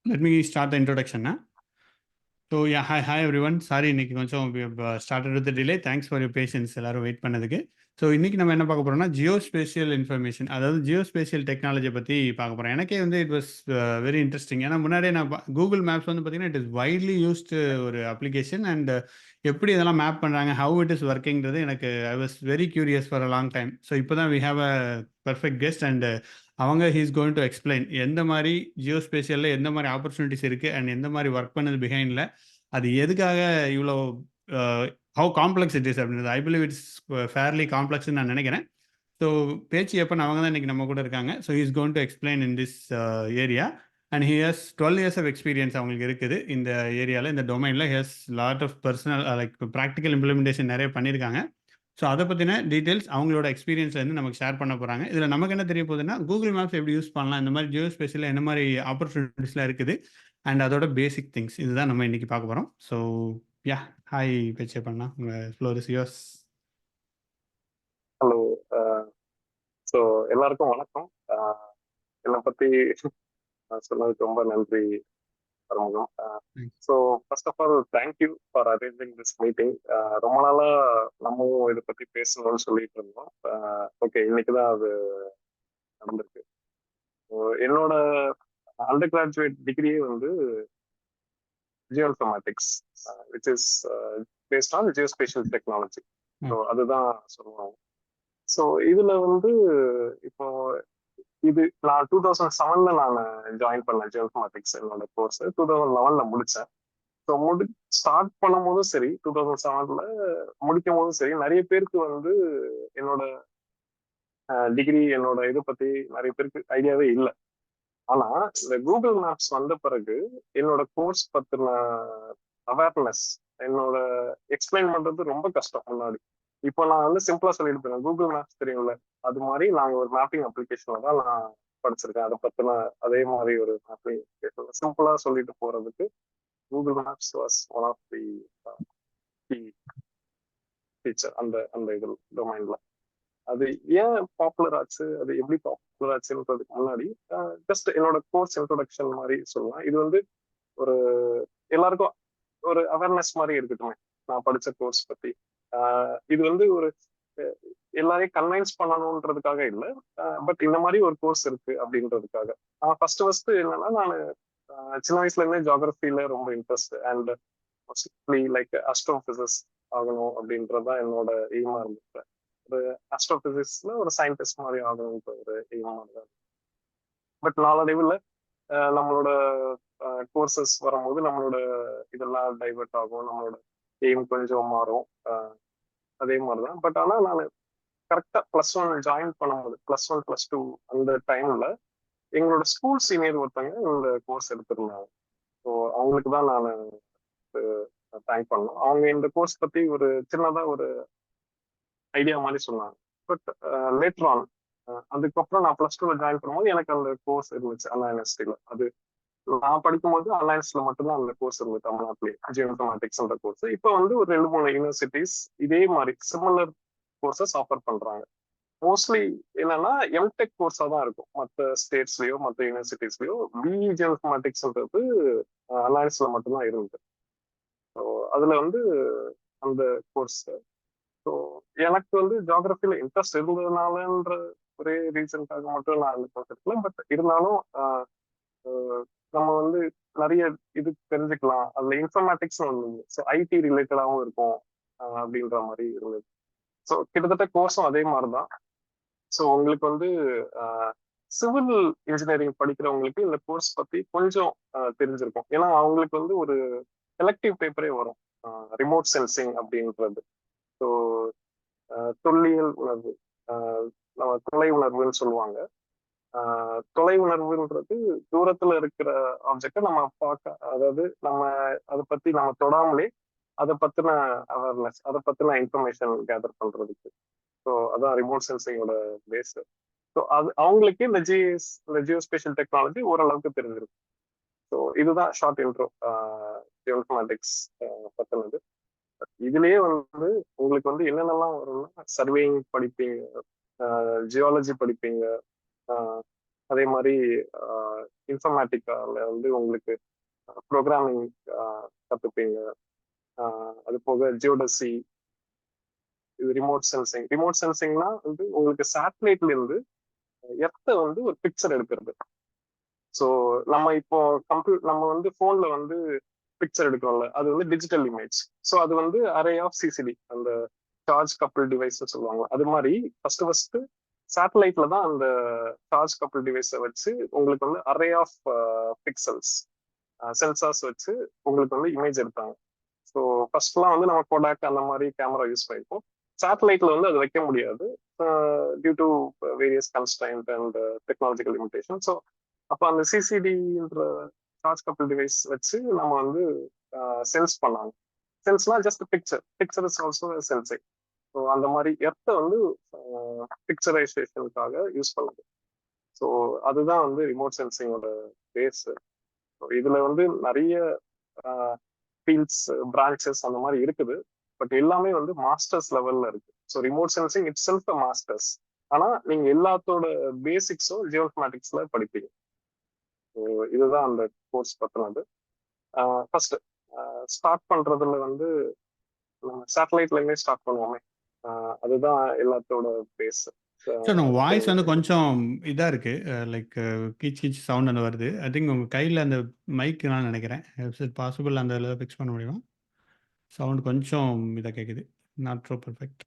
Let me start the introduction. So yeah, hi everyone. Sorry, இன்னைக்கு கொஞ்சம் we have started with the delay. Thanks for your patience. எல்லாரும் wait பண்ணதுக்கு. So இன்னைக்கு நம்ம என்ன பார்க்க போறோம்னா ஜியோஸ்பேஷியல் இன்ஃபர்மேஷன், அதாவது ஜியோஸ்பேஷியல் டெக்னாலஜி பற்றி பார்க்க போகிறோம். எனக்கே வந்து இட் வாஸ் வெரி இன்ட்ரெஸ்டிங். ஏன்னா முன்னாடியே நான் கூகுள் மேப்ஸ் வந்து பார்த்தீங்கன்னா இட் இஸ் வைட்லி யூஸ்டு ஒரு அப்ளிகேஷன். அண்ட் எப்படி இதெல்லாம் மேப் பண்ணுறாங்க, ஹவு இட் இஸ் ஒர்க்கிங்கிறது எனக்கு I was very curious for a long time. So இப்போ தான் we have a perfect guest. And அவங்க ஹீஸ் கோயிங் டு எக்ஸ்பிளைன் எந்த மாதிரி ஜியோஸ்பேஷியலில் எந்த மாதிரி ஆப்பர்ச்சுனிட்டிஸ் இருக்குது அண்ட் எந்த மாதிரி ஒர்க் பண்ணுது பிஹைண்டில், அது எதுக்காக இவ்வளோ ஹவு காம்ப்ளெக்ஸ் இட் இஸ் அப்படின்றது. ஐ பிலீவ் இட்ஸ் ஃபேர்லி காம்ப்ளெக்ஸ்ன்னு நான் நினைக்கிறேன். ஸோ பேச்சு எப்போ அவங்க தான் இன்றைக்கி நம்ம கூட இருக்காங்க. So is going to explain in this area. And he has 12 years of experience அவங்களுக்கு இருக்குது இந்த ஏரியாவில், இந்த டொமைனில். Has lot of personal like practical implementation நிறைய பண்ணியிருக்காங்க. ஸோ அதை பற்றின டீட்டெயில்ஸ் அவங்களோட எக்ஸ்பீரியன்ஸ்லேருந்து நமக்கு ஷேர் பண்ண போகிறாங்க. இதில் நமக்கு என்ன தெரிய போகுதுன்னா, கூகுள் மேப்ஸ் எப்படி யூஸ் பண்ணலாம், இந்த மாதிரி ஜியோ ஸ்பேஸில் என்ன மாதிரி ஆப்பர்ச்சுனிட்டிஸ்லாம் இருக்குது, அண்ட் அதோட பேசிக் திங்ஸ் இதுதான் நம்ம இன்னைக்கு பார்க்க போகிறோம். ஸோ யா, ஹாய் பேச்சே பண்ணா, உங்கள் floor is yours. Hello, so எல்லாருக்கும் வணக்கம். என்னை பற்றி சொன்னதுக்கு ரொம்ப நன்றி Arumugam. So first of all thank you for arranging this meeting. ரொம்ப நாளாக நம்மவும் இதை பற்றி பேசணும்னு சொல்லிட்டு இருந்தோம். ஓகே, இன்னைக்கு தான் அது நடந்திருக்கு. என்னோட அண்டர் கிராஜுவேட் டிகிரியே வந்து geoinformatics, which is based on geospatial technology. So அதுதான் சொல்லுவாங்க. ஸோ இதுல வந்து இப்போ இது நான் 2007 நான் ஜாயின் பண்ணேன் ஜியோஇன்ஃபர்மேட்டிக்ஸ். என்னோட கோர்ஸ் 2011 முடிச்சேன். ஸோ ஸ்டார்ட் பண்ணும் போதும் சரி, 2007 முடிக்கும் போதும் சரி, நிறைய பேருக்கு வந்து என்னோட டிகிரி, என்னோட இதை பத்தி நிறைய பேருக்கு ஐடியாவே இல்லை. ஆனா இந்த கூகுள் மேப்ஸ் வந்த பிறகு என்னோட கோர்ஸ் பத்தின அவேர்னஸ், என்னோட எக்ஸ்பிளைன் பண்றது ரொம்ப கஷ்டம் முன்னாடி. இப்போ நான் வந்து சிம்பிளா சொல்லிட்டு போறேன், கூகுள் மேப்ஸ் தெரியும்ல, அது மாதிரி நாங்க ஒரு மேப்பிங் அப்ளிகேஷன்ல தான் நான் படிச்சிருக்கேன். அதை பத்தின அதே மாதிரி ஒரு மேப்பிங் அப்ளிகேஷன் சிம்பிளா சொல்லிட்டு போறதுக்கு Google maps was one of the feature அந்த அந்த இது டொமைன்ல. அது ஏன் பாப்புலர் ஆச்சு, அது எப்படி பாப்புலர் ஆச்சுன்றதுக்கு முன்னாடி ஜஸ்ட் என்னோட கோர்ஸ் இன்ட்ரோடக்ஷன் மாதிரி சொல்லலாம். இது வந்து ஒரு எல்லாருக்கும் ஒரு அவேர்னஸ் மாதிரி இருக்கட்டுமே, நான் படிச்ச கோர்ஸ் பத்தி. இது வந்து ஒரு எல்லாரையும் கன்வின்ஸ் பண்ணணும்ன்றதுக்காக இல்லை, பட் இந்த மாதிரி ஒரு கோர்ஸ் இருக்கு அப்படின்றதுக்காக. ஃபர்ஸ்ட் என்னன்னா, நான் சின்ன வயசுல இருந்தே ஜியோகிரபில ரொம்ப interest. And mostly like astrophysics ஆகணும் அப்படின்றதான் என்னோட எய்மா இருந்துச்சு. ஒரு அஸ்ட்ரோபிசிக்ஸ்ல ஒரு சயின்டிஸ்ட் மாதிரி ஆகணும்ன்ற ஒரு எய்மா இருந்தது. பட் நாளடைவில் நம்மளோட கோர்சஸ் வரும்போது நம்மளோட இதெல்லாம் டைவெர்ட் ஆகும், நம்மளோட எய்ம் கொஞ்சம் மாறும். அதே மாதிரிதான். பட் ஆனால் நான் கரெக்டா +1 ஜாயின் பண்ணும்போது, +1 +2 அந்த டைம்ல எங்களோட ஸ்கூல் சீனியர் ஒருத்தவங்க இந்த கோர்ஸ் எடுத்திருந்தாங்க. ஸோ அவங்களுக்கு தான் நான் தேங்க் பண்ணணும். அவங்க இந்த கோர்ஸ் பத்தி ஒரு சின்னதா ஒரு ஐடியா மாதிரி சொன்னாங்க. பட் லேட்டர் ஆன் அதுக்கப்புறம் நான் +2 ஜாயின் பண்ணும்போது எனக்கு அந்த கோர்ஸ் இருந்துச்சு அண்ணா யூனிவர்சிட்டியில. அது நான் படிக்கும்போது அலையன்ஸ்ல மட்டும்தான் அந்த கோர்ஸ் இருந்தது தமிழ்நாட்டிலேயே, ஜியோஇன்ஃபர்மேட்டிக்ஸ்ன்ற கோர்ஸ். இப்போ வந்து ஒரு 2-3 யூனிவர்சிட்டிஸ் இதே மாதிரி சிமிலர் கோர்சஸ் ஆஃபர் பண்றாங்க. மோஸ்ட்லி என்னன்னா எம்டெக் கோர்ஸா தான் இருக்கும் மற்ற ஸ்டேட்ஸ்லயோ மற்ற யூனிவர்சிட்டிஸ்லயோ. பிஇ ஜியோஇன்ஃபர்மேட்டிக்ஸ்ன்றது அலையன்ஸ்ல மட்டும்தான் இருந்தது. ஸோ அதுல வந்து அந்த கோர்ஸ். ஸோ எனக்கு வந்து ஜியோகிரபில இன்ட்ரெஸ்ட் இருந்ததுனாலன்ற ஒரே ரீசனுக்காக மட்டும் நான் அந்த கோர்ஸ் எடுக்கல. பட் இருந்தாலும் நம்ம வந்து நிறைய இது தெரிஞ்சுக்கலாம். அதுல இன்ஃபர்மேட்டிக்ஸ் ஒன்று, ஸோ ஐடி ரிலேட்டடாகவும் இருக்கும் அப்படின்ற மாதிரி இருந்தது. ஸோ கிட்டத்தட்ட கோர்ஸும் அதே மாதிரிதான். ஸோ உங்களுக்கு வந்து சிவில் இன்ஜினியரிங் படிக்கிறவங்களுக்கு இந்த கோர்ஸ் பத்தி கொஞ்சம் தெரிஞ்சிருக்கும். ஏன்னா அவங்களுக்கு வந்து ஒரு எலக்டிவ் பேப்பரே வரும், ரிமோட் சென்சிங் அப்படின்றது. ஸோ தொல்லியல் உணர்வு, தொலை உணர்வுன்னு சொல்லுவாங்க. தொலை உணர்வுன்றது தூரத்துல இருக்கிற ஆப்ஜெக்டை நம்ம பார்க்க, அதாவது நம்ம அதை பத்தி நம்ம தொடாமலே அதை பத்தின அவேர்னஸ், அதை பத்தின இன்ஃபர்மேஷன் கேதர் பண்றதுக்கு. ஸோ அதான் ரிமோட் சென்சிங்கோட பேஸ். ஸோ அது அவங்களுக்கு இந்த ஜியோஸ்பேஷியல் டெக்னாலஜி ஓரளவுக்கு தெரிஞ்சிருக்கு. ஸோ இதுதான் ஷார்ட் இன்ட்ரோ ஜியோஇன்ஃபர்மேட்டிக்ஸ் பத்தினது. இதுலயே வந்து உங்களுக்கு வந்து என்னென்னலாம் வரும்னா, சர்வேயிங் படிப்பீங்க, ஜியாலஜி படிப்பீங்க, அதே மாதிரி இன்ஃபர்மேட்டிக்கால வந்து உங்களுக்கு ப்ரோக்ராமிங் கற்றுப்பீங்க. அது போக ஜியோடசி, இது ரிமோட் சென்சிங்னா வந்து உங்களுக்கு சேட்டலைட்ல இருந்து எர்த்தை வந்து ஒரு பிக்சர் எடுக்கிறது. ஸோ நம்ம இப்போ நம்ம வந்து போன்ல வந்து பிக்சர் எடுக்கிறோம்ல, அது வந்து டிஜிட்டல் இமேஜ். ஸோ அது வந்து அரே ஆஃப் சிசிடி, அந்த சார்ஜ் கப்பிள் டிவைஸ் சொல்லுவாங்க. அது மாதிரி ஃபர்ஸ்ட் சேட்டலைட்ல தான் அந்த சார்ஜ் கப்பிள் டிவைஸை வச்சு உங்களுக்கு வந்து அரே ஆஃப் பிக்சல்ஸ், சென்சார்ஸ் வச்சு உங்களுக்கு வந்து இமேஜ் எடுத்தாங்க. ஸோ ஃபர்ஸ்ட்லாம் வந்து நம்ம கோடாக் அந்த மாதிரி கேமரா யூஸ் பண்ணிப்போம். சேட்டலைட்ல வந்து அது வைக்க முடியாது due to various constraint and technological limitation. So அப்போ அந்த சிசிடின்ற சார்ஜ் கப்பிள் டிவைஸ் வச்சு நம்ம வந்து சென்ஸ் பண்ணாங்க. சென்ஸ்னா just picture is also sensing. So அந்த மாதிரி எர்த்தை வந்து பிக்சரைசேஷனுக்காக யூஸ் பண்ணுது. ஸோ அதுதான் வந்து ரிமோட் சென்சிங்கோட பேஸ். இதுல வந்து நிறைய ஃபீல்ட்ஸ், பிரான்ச்சஸ் அந்த மாதிரி இருக்குது. பட் எல்லாமே வந்து மாஸ்டர்ஸ் லெவல்ல இருக்கு. So remote sensing it self masters. ஆனா நீங்க எல்லாத்தோட பேசிக்ஸும் ஜியோஇன்ஃபர்மேட்டிக்ஸ்ல படிப்பீங்க. ஸோ இதுதான் அந்த கோர்ஸ் பத்தினது. ஃபர்ஸ்ட் ஸ்டார்ட் பண்றதுல வந்து நம்ம சேட்டலைட்ல இருந்தே ஸ்டார்ட் பண்ணுவோமே, அதுதான் எல்லாத்தோட பேஸ். சார் உங்கள் வாய்ஸ் வந்து கொஞ்சம் இதாக இருக்குது, லைக் கீச் கீச் சவுண்ட் அந்த வருது. ஐ திங்க் உங்கள் கையில் அந்த மைக் நான் நினைக்கிறேன். இஸ் பாசிபிள் அந்த இதில் ஃபிக்ஸ் பண்ண முடியுமா? சவுண்ட் கொஞ்சம் இதாக கேட்குது, நாட் ஸோ பர்ஃபெக்ட்.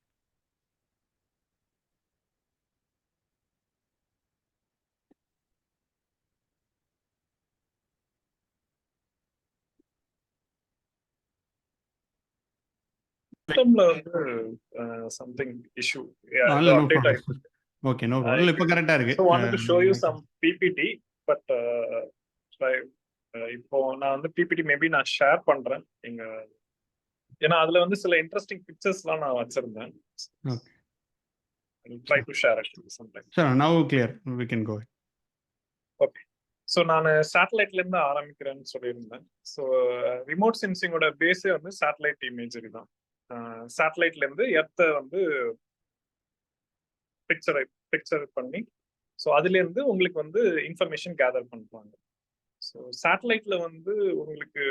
சிஸ்டம்ல வந்து சம்திங் இஷ்யூ இல்லை, நோ அப்டேட் ப்ராப்ளம். ஆயிருக்கு. Okay, no problem. இப்போ கரெக்டாக இருக்கு. So wanted to show you some PPT, but இப்போ நான் வந்து PPT மேபி நான் ஷேர் பண்றேன் எங்க, ஏன்னா அதுல வந்து சில இன்ட்ரெஸ்டிங் பிக்சர்ஸ்லாம் நான் வச்சிருந்தேன். Okay, try to share it sometime. Sir now clear, we can go. Okay, so நான் சேட்டலைட்ல இருந்து ஆரம்பிக்கிறேன்னு சொல்லியிருந்தேன். ஸோ ரிமோட் சென்சிங்கோட பேஸே வந்து சேட்டலைட் இமேஜரி தான். சேட்டலைட்ல இருந்து எர்த்தை வந்து பிக்சர் பண்ணி, ஸோ அதுல இருந்து உங்களுக்கு வந்து இன்ஃபர்மேஷன் கேதர் பண்ணுவாங்க. ஸோ சேட்டலைட்ல வந்து உங்களுக்கு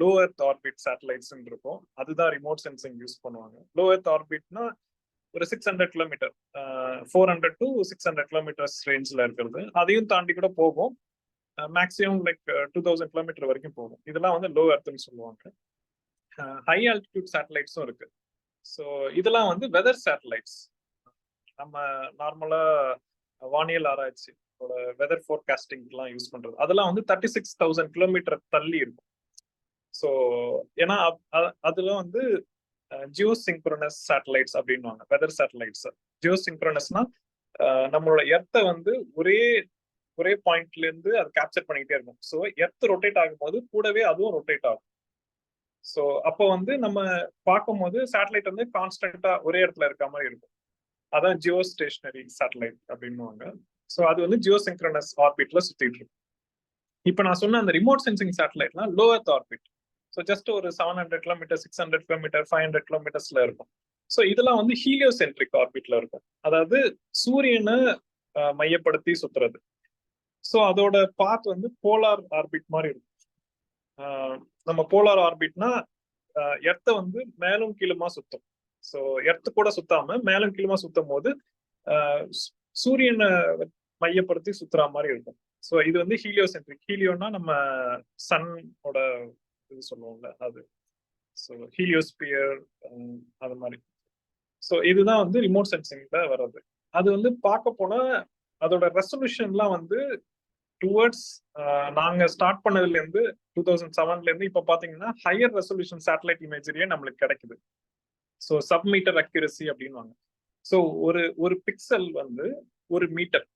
லோ எர்த் ஆர்பிட் சேட்டலைட்ஸ் இருக்கும். அதுதான் ரிமோட் சென்சிங் யூஸ் பண்ணுவாங்க. லோ எர்த் ஆர்பிட்னா ஒரு 600 கிலோமீட்டர், 400 to 600 கிலோமீட்டர்ஸ் ரேஞ்சில் இருக்கிறது. அதையும் தாண்டி கூட போகும். மேக்ஸிமம் லைக் 2000 கிலோமீட்டர் வரைக்கும் போகும். இதெல்லாம் வந்து லோ எர்த்னு சொல்லுவாங்க. ஹை ஆல்டிடியூட் சேட்டலைட்ஸும் இருக்கு. ஸோ இதெல்லாம் வந்து வெதர் சேட்டலைட்ஸ். நம்ம நார்மலா வானியல் ஆராய்ச்சி வெதர் ஃபோர்காஸ்டிங்லாம் யூஸ் பண்றது, அதெல்லாம் வந்து 36,000 கிலோமீட்டர் தள்ளி இருக்கும். ஸோ ஏன்னா அதுல வந்து ஜியோசிங்க்ரோனஸ் சேட்டலைட்ஸ் அப்படின்வாங்க வெதர் சேட்டலைட்ஸ். ஜியோசிங்க்ரோனஸ்னா நம்மளோட எர்த்தை வந்து ஒரே பாயிண்ட்ல இருந்து அது கேப்சர் பண்ணிக்கிட்டே இருக்கும். ஸோ எர்த் ரொட்டேட் ஆகும்போது கூடவே அதுவும் ரொட்டேட் ஆகும். ஸோ அப்போ வந்து நம்ம பார்க்கும்போது சேட்டலைட் வந்து கான்ஸ்டன்டா ஒரே இடத்துல இருக்க மாதிரி இருக்கும். அதான் ஜியோ ஸ்டேஷனரி சேட்டலைட் அப்படின்னுவாங்க. ஸோ அது வந்து ஜியோசிங்க்ரோனஸ் ஆர்பிட்ல சுத்திட்டு இருக்கும். இப்போ நான் சொன்ன அந்த ரிமோட் சென்சிங் சேட்டலைட்லாம் low earth orbit. So just ஒரு 700 கிலோமீட்டர், 600 கிலோமீட்டர், 500 கிலோமீட்டர்ஸ்ல இருக்கும். ஸோ இதெல்லாம் வந்து ஹீலியோசென்ட்ரிக் ஆர்பிட்ல இருக்கும். அதாவது சூரியனை மையப்படுத்தி சுத்துறது. ஸோ அதோட பாத் வந்து போலார் ஆர்பிட் மாதிரி இருக்கும். நம்ம போலார் ஆர்பிட்னா எர்த்தை வந்து மேலும் கீழுமா சுத்தும். ஸோ எர்த்து கூட சுத்தாம மேலும் கீழுமா சுத்தும் போது சூரியனை மையப்படுத்தி சுத்துற மாதிரி இருக்கும். ஸோ இது வந்து ஹீலியோசென்ட்ரிக். ஹீலியோனா நம்ம சன்னோட இது சொல்லுவோம்ல அது. ஸோ ஹீலியோஸ்பியர் அது மாதிரி. ஸோ இதுதான் வந்து ரிமோட் சென்சிங்ல வர்றது. அது வந்து பார்க்க போனா அதோட ரெசல்யூஷன்லாம் வந்து டுவர்ட்ஸ் நாங்க ஸ்டார்ட் பண்ணதுல இருந்து 2007ல இருந்து இப்ப பாத்தீங்கன்னா ஹையர் ரெசல்யூஷன் சேட்டலைட் இமேஜரியே நம்மளுக்கு கிடைக்குது. ஸோ சப்மீட்டர் அக்யூரசி அப்படின்வாங்க. ஸோ ஒரு பிக்சல் வந்து 1 மீட்டர்.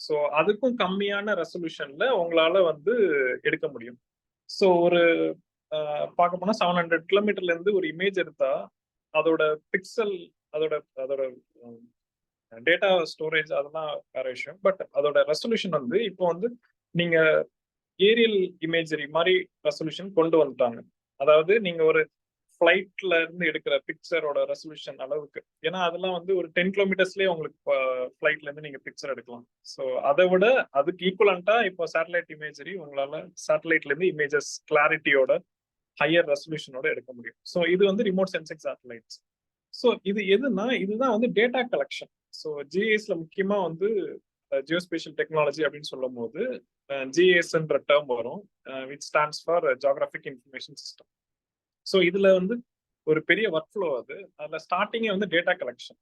ஸோ அதுக்கும் கம்மியான ரெசல்யூஷன்ல உங்களால வந்து எடுக்க முடியும். ஸோ ஒரு பார்க்க போனா 700 கிலோமீட்டர்ல இருந்து ஒரு இமேஜ் எடுத்தா அதோட பிக்சல், அதோட டேட்டா ஸ்டோரேஜ் அதெல்லாம் வேற விஷயம். பட் அதோட ரெசல்யூஷன் வந்து இப்போ வந்து நீங்க ஏரியல் இமேஜரி மாதிரி ரெசல்யூஷன் கொண்டு வந்துட்டாங்க. அதாவது நீங்க ஒரு ஃபிளைட்ல இருந்து எடுக்கிற பிக்சரோட ரெசல்யூஷன் அளவுக்கு. ஏன்னா அதெல்லாம் வந்து ஒரு 10 கிலோமீட்டர்ஸ்லயே உங்களுக்கு ஃபிளைட்ல இருந்து நீங்க பிக்சர் எடுக்கலாம். ஸோ அதை விட அதுக்கு ஈக்குவலண்டா இப்போ சேட்டலைட் இமேஜரி உங்களால சேட்டலைட்ல இருந்து இமேஜஸ் கிளாரிட்டியோட ஹையர் ரெசல்யூஷனோட எடுக்க முடியும். ஸோ இது வந்து ரிமோட் சென்சிங் சேட்டலைட்ஸ். ஸோ இது எதுனா இதுதான் வந்து டேட்டா கலெக்ஷன். ஸோ ஜிஎஸ்ல முக்கியமா வந்து ஜியோஸ்பேஷியல் டெக்னாலஜி அப்படின்னு சொல்லும் போது ஜிஎஸ்ன்ற டேர்ம் வரும், which stands for geographic information system. So இதுல வந்து ஒரு பெரிய ஒர்க் ஃப்ளோ அது. அதுல ஸ்டார்டிங்கே வந்து டேட்டா கலெக்ஷன்.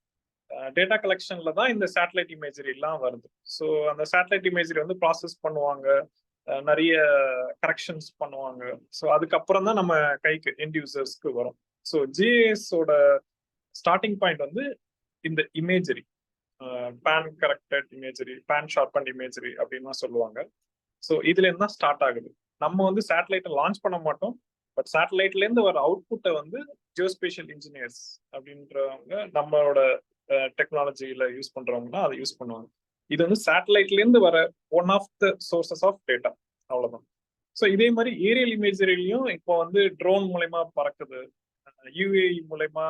டேட்டா கலெக்ஷன்ல தான் இந்த சேட்டலைட் இமேஜரி எல்லாம் வருது. ஸோ அந்த சேட்டலைட் இமேஜரி வந்து ப்ராசஸ் பண்ணுவாங்க, நிறைய கரெக்ஷன்ஸ் பண்ணுவாங்க. ஸோ அதுக்கப்புறம் தான் நம்ம கைக்கு எண்ட் யூசர்ஸ்க்கு வரும். ஸோ ஜிஎஸோட ஸ்டார்டிங் பாயிண்ட் வந்து இந்த imagery, pan corrected imagery, pan sharpen imagery அப்படின்னு சொல்லுவாங்க. ஸோ இதுல இருந்து தான் ஸ்டார்ட் ஆகுது. நம்ம வந்து சேட்டலைட்டை லான்ச் பண்ண மாட்டோம், பட் சேட்டலைட்ல இருந்து வர அவுட்புட்டை வந்து ஜியோஸ்பேஷியல் இன்ஜினியர்ஸ் அப்படின்றவங்க நம்மளோட டெக்னாலஜியில யூஸ் பண்றவங்க அதை யூஸ் பண்ணுவாங்க. இது வந்து சேட்டலைட்ல இருந்து வர one of the sources of data, அவ்வளவுதான். ஸோ இதே மாதிரி ஏரியல் இமேஜரிலையும் இப்போ வந்து ட்ரோன் மூலயமா பறக்குது, யூஏஇ மூலயமா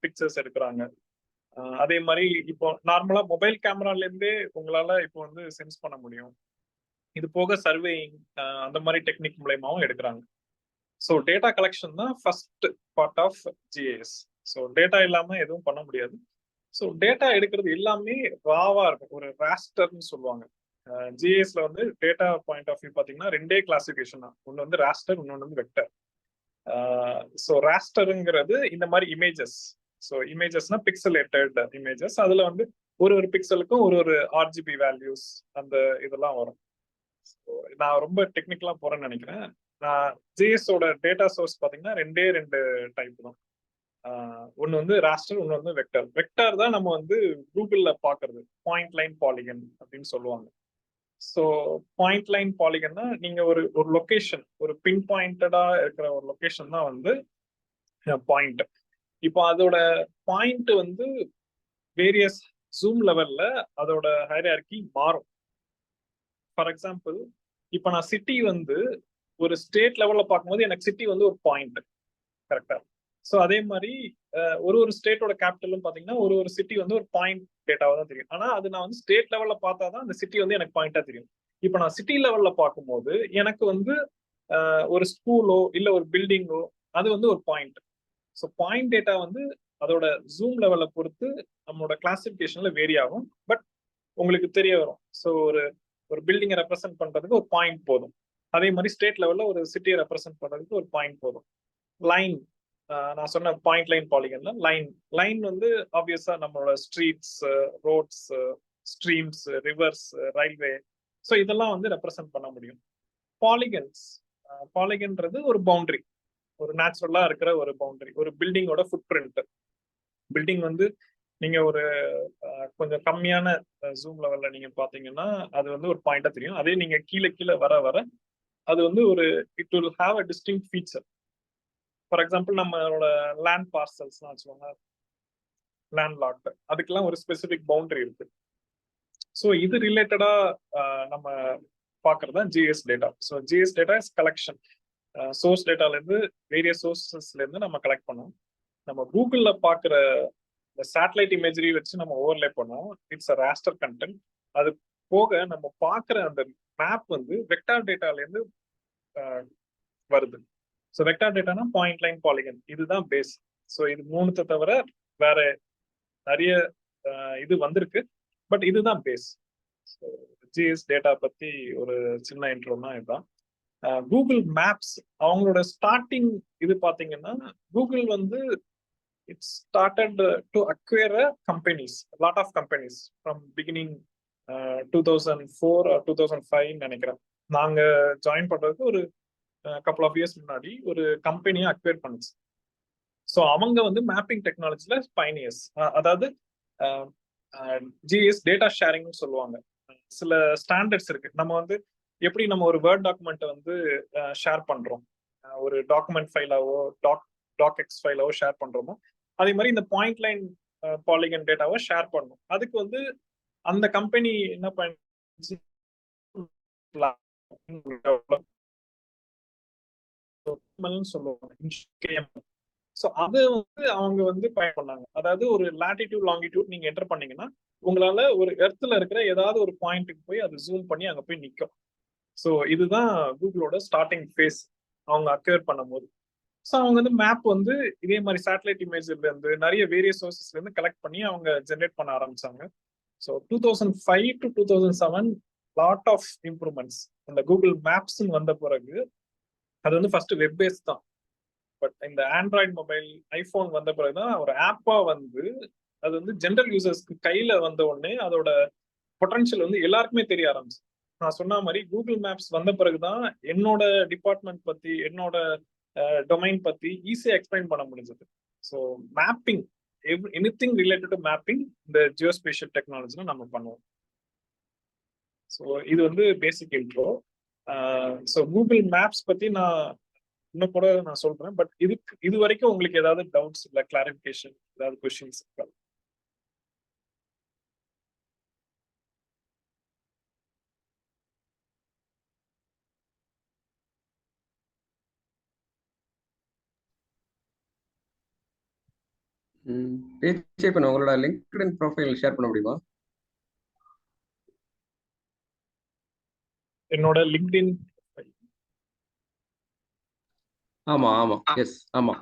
பிக்சர்ஸ் எடுக்கிறாங்க. அதே மாதிரி இப்போ நார்மலா மொபைல் கேமரால இருந்தே உங்களால இப்போ வந்து சென்ஸ் பண்ண முடியும். இது போக சர்வேயிங் அந்த மாதிரி டெக்னிக் மூலயமாவும் எடுக்கிறாங்க. ஸோ டேட்டா கலெக்ஷன் தான் first part of GIS. So data இல்லாம எதுவும் பண்ண முடியாது. ஸோ டேட்டா எடுக்கிறது எல்லாமே ராவா இருக்கும், ஒரு ராஸ்டர்னு சொல்லுவாங்க. ஜிஏஎஸ்ல வந்து டேட்டா பாயிண்ட் ஆஃப் வியூ பார்த்தீங்கன்னா ரெண்டே கிளாசிஃபிகேஷன் தான், ஒன்று வந்து ராஸ்டர், இன்னொன்று வந்து வெக்டர். ஸோ ராஸ்டருங்கிறது இந்த மாதிரி இமேஜஸ். ஸோ இமேஜஸ்னா பிக்சலேட்டட் இமேஜஸ், அதுல வந்து ஒரு பிக்சலுக்கும் ஒரு ஆர்ஜிபி வேல்யூஸ் அந்த இதெல்லாம் வரும். நான் ரொம்ப டெக்னிக்கலா போறேன்னு நினைக்கிறேன். நான் ஜிஎஸோட டேட்டா சோர்ஸ் பாத்தீங்கன்னா ரெண்டு டைப் தான். ஒன்னு வந்து ராஸ்டர், ஒன்னு வந்து வெக்டர். வெக்டர் தான் நம்ம வந்து கூகுள்ல பாக்குறது, பாயிண்ட் லைன் பாலிகன் அப்படின்னு சொல்லுவாங்க. ஸோ பாயிண்ட் லைன் பாலிகன்னா நீங்க ஒரு லொகேஷன், ஒரு பின் பாயிண்டடா இருக்கிற ஒரு லொகேஷன் தான் வந்து பாயிண்ட். இப்போ அதோட பாயிண்ட் வந்து வேரியஸ் ஜூம் லெவல்ல அதோட ஹைரார்கி மாறும். ஃபார் எக்ஸாம்பிள், இப்போ நான் சிட்டி வந்து ஒரு ஸ்டேட் லெவல்ல பார்க்கும்போது எனக்கு சிட்டி வந்து ஒரு பாயிண்ட், கரெக்டா? ஸோ அதே மாதிரி ஒரு ஸ்டேட்டோட கேபிட்டலும் பார்த்தீங்கன்னா ஒரு சிட்டி வந்து ஒரு பாயிண்ட் டேட்டாவா தான் தெரியும். ஆனால் அது நான் வந்து ஸ்டேட் லெவல்ல பார்த்தா தான் அந்த சிட்டி வந்து எனக்கு பாயிண்டா தெரியும். இப்போ நான் சிட்டி லெவல்ல பார்க்கும்போது எனக்கு வந்து ஒரு ஸ்கூலோ இல்லை ஒரு பில்டிங்கோ அது வந்து ஒரு பாயிண்ட். ஸோ பாயிண்ட் டேட்டா வந்து அதோட ஜூம் லெவலை பொறுத்து நம்மளோட கிளாசிபிகேஷன்ல வேரி ஆகும், பட் உங்களுக்கு தெரிய வரும். ஸோ ஒரு பில்டிங்கை ரெப்ரசென்ட் பண்றதுக்கு ஒரு பாயிண்ட் போதும். அதே மாதிரி ஸ்டேட் லெவல்ல ஒரு சிட்டியை ரெப்ரசென்ட் பண்றதுக்கு ஒரு பாயிண்ட் போதும். லைன், நான் சொன்ன பாயிண்ட் லைன் பாலிகன்ல லைன் வந்து ஆப்வியஸா நம்மளோட streets, roads, streams, rivers, railway, so இதெல்லாம் வந்து ரெப்ரசென்ட் பண்ண முடியும். பாலிகன்றது ஒரு பவுண்டரி, ஒரு நேச்சுரலா இருக்கிற ஒரு பவுண்டரி, ஒரு பில்டிங்கோட ஃபுட் பிரிண்ட். பில்டிங் வந்து நீங்க ஒரு கொஞ்சம் கம்மியான ஜூம் லெவல்ல நீங்க பாத்தீங்கன்னா அது வந்து ஒரு பாயிண்டா தெரியும். அதே நீங்க கீழே வர அது வந்து it will have a distinct feature. For example, நம்மளோட லேண்ட் பார்சல்ஸ்லாம் வச்சுக்கோங்க, லேண்ட் லாட், அதுக்கெல்லாம் ஒரு ஸ்பெசிபிக் பவுண்டரி இருக்கு. ஸோ இது ரிலேட்டடா நம்ம பாக்குறது தான் GIS data. So GIS data is collection. Source டேட்டால இருந்து வேரியஸ் சோர்சஸ்ல இருந்து நம்ம கலெக்ட் பண்ணோம். நம்ம கூகுள்ல பாக்குற இந்த சேட்டலைட் இமேஜரி வச்சு நம்ம ஓவர்லே பண்ணோம், இட்ஸ் அ ராஸ்டர் கண்டென்ட். அது போக நம்ம பாக்குற அந்த மேப் வந்து வெக்டார் டேட்டால இருந்து வருது. ஸோ வெக்டார் டேட்டானா பாயிண்ட் லைன் பாலிகன், இதுதான் பேஸ். ஸோ இது மூணுத்தை தவிர வேற நிறைய இது வந்திருக்கு, பட் இதுதான் பேஸ். ஜிஎஸ் டேட்டா பத்தி ஒரு சின்ன இன்ட்ரோனா இதுதான். கூகுள் மேப்ஸ் அவங்களோட ஸ்டார்டிங் இது பாத்தீங்கன்னா, கூகுள் வந்து it's started to acquire companies, lot of companies from beginning 2004 or 2005 நினைக்கிறேன். நாங்க ஜாயின் பண்றதுக்கு ஒரு கப்புள் ஆஃப் இயர்ஸ் முன்னாடி ஒரு கம்பெனியை அக்வயர் பண்ணுச்சு. ஸோ அவங்க வந்து மேப்பிங் டெக்னாலஜில பைனியர்ஸ். அதாவது ஜிஎஸ் டேட்டா ஷேரிங்னு சொல்லுவாங்க. சில ஸ்டாண்டர்ட்ஸ் இருக்கு. நம்ம வந்து எப்படி நம்ம ஒரு வேர்ட் டாக்குமெண்ட்டை வந்து ஷேர் பண்றோம், ஒரு டாக்குமெண்ட் ஃபைலாவோ டாக்எக்ஸ் ஃபைலாவோ ஷேர் பண்றோமோ, அதே மாதிரி இந்த பாயிண்ட் லைன் பாலிகன் டேட்டாவை ஷேர் பண்ணணும். அதுக்கு வந்து அந்த கம்பெனி என்ன பண்ணி சொல்லுவாங்க, ஸோ அதை வந்து அவங்க வந்து பயன் பண்ணாங்க. அதாவது ஒரு லாட்டிடியூட் லாங்கிடியூட் நீங்க என்டர் பண்ணீங்கன்னா உங்களால ஒரு எர்த்ல இருக்கிற ஏதாவது ஒரு பாயிண்ட்டுக்கு போய் அது ஜூம் பண்ணி அங்க போய் நிற்கும். ஸோ இதுதான் கூகுளோட ஸ்டார்டிங் ஃபேஸ் அவங்க அக்வேர் பண்ணும்போது. ஸோ அவங்க வந்து மேப் வந்து இதே மாதிரி சேட்டலைட் இமேஜ்ல இருந்து நிறைய வேரியஸ் சோர்சஸ்ல இருந்து கலெக்ட் பண்ணி அவங்க ஜென்ரேட் பண்ண ஆரம்பிச்சாங்க. So 2005 to 2007 lot of improvements. அந்த கூகுள் மேப்ஸ் வந்த பிறகு அது வந்து ஃபர்ஸ்ட் வெப் பேஸ் தான். பட் இந்த ஆண்ட்ராய்டு மொபைல் ஐபோன் வந்த பிறகுதான் ஒரு ஆப்பா வந்து அது வந்து ஜென்ரல் யூசர்ஸ்க்கு கையில வந்த உடனே அதோட பொட்டன்ஷியல் வந்து எல்லாருக்குமே தெரிய ஆரம்பிச்சு. நான் சொன்ன மாதிரி கூகுள் மேப்ஸ் வந்த பிறகுதான் என்னோட டிபார்ட்மெண்ட் பத்தி என்னோட டொமைன் பத்தி ஈஸியா எக்ஸ்பிளைன் பண்ண முடிஞ்சது. So mapping anything related to mapping இந்த ஜியோஸ்பேஷியல் டெக்னாலஜில நம்ம பண்ணுவோம். ஸோ இது வந்து பேசிக் இன்ட்ரோ. ஸோ கூகுள் மேப்ஸ் பத்தி நான் இன்னும் கூட நான் சொல்றேன். பட் இது வரைக்கும் உங்களுக்கு ஏதாவது டவுட்ஸ் இல்லை, கிளாரிபிகேஷன், ஏதாவது கொஸ்டின்ஸ்? பேச்சே பண்ண உங்களோட லிங்க்டின் ப்ரொஃபைல் ஷேர் பண்ண முடியுமா? என்னோட லிங்க்டின் ஆமா ஆமா எஸ் ஆமா.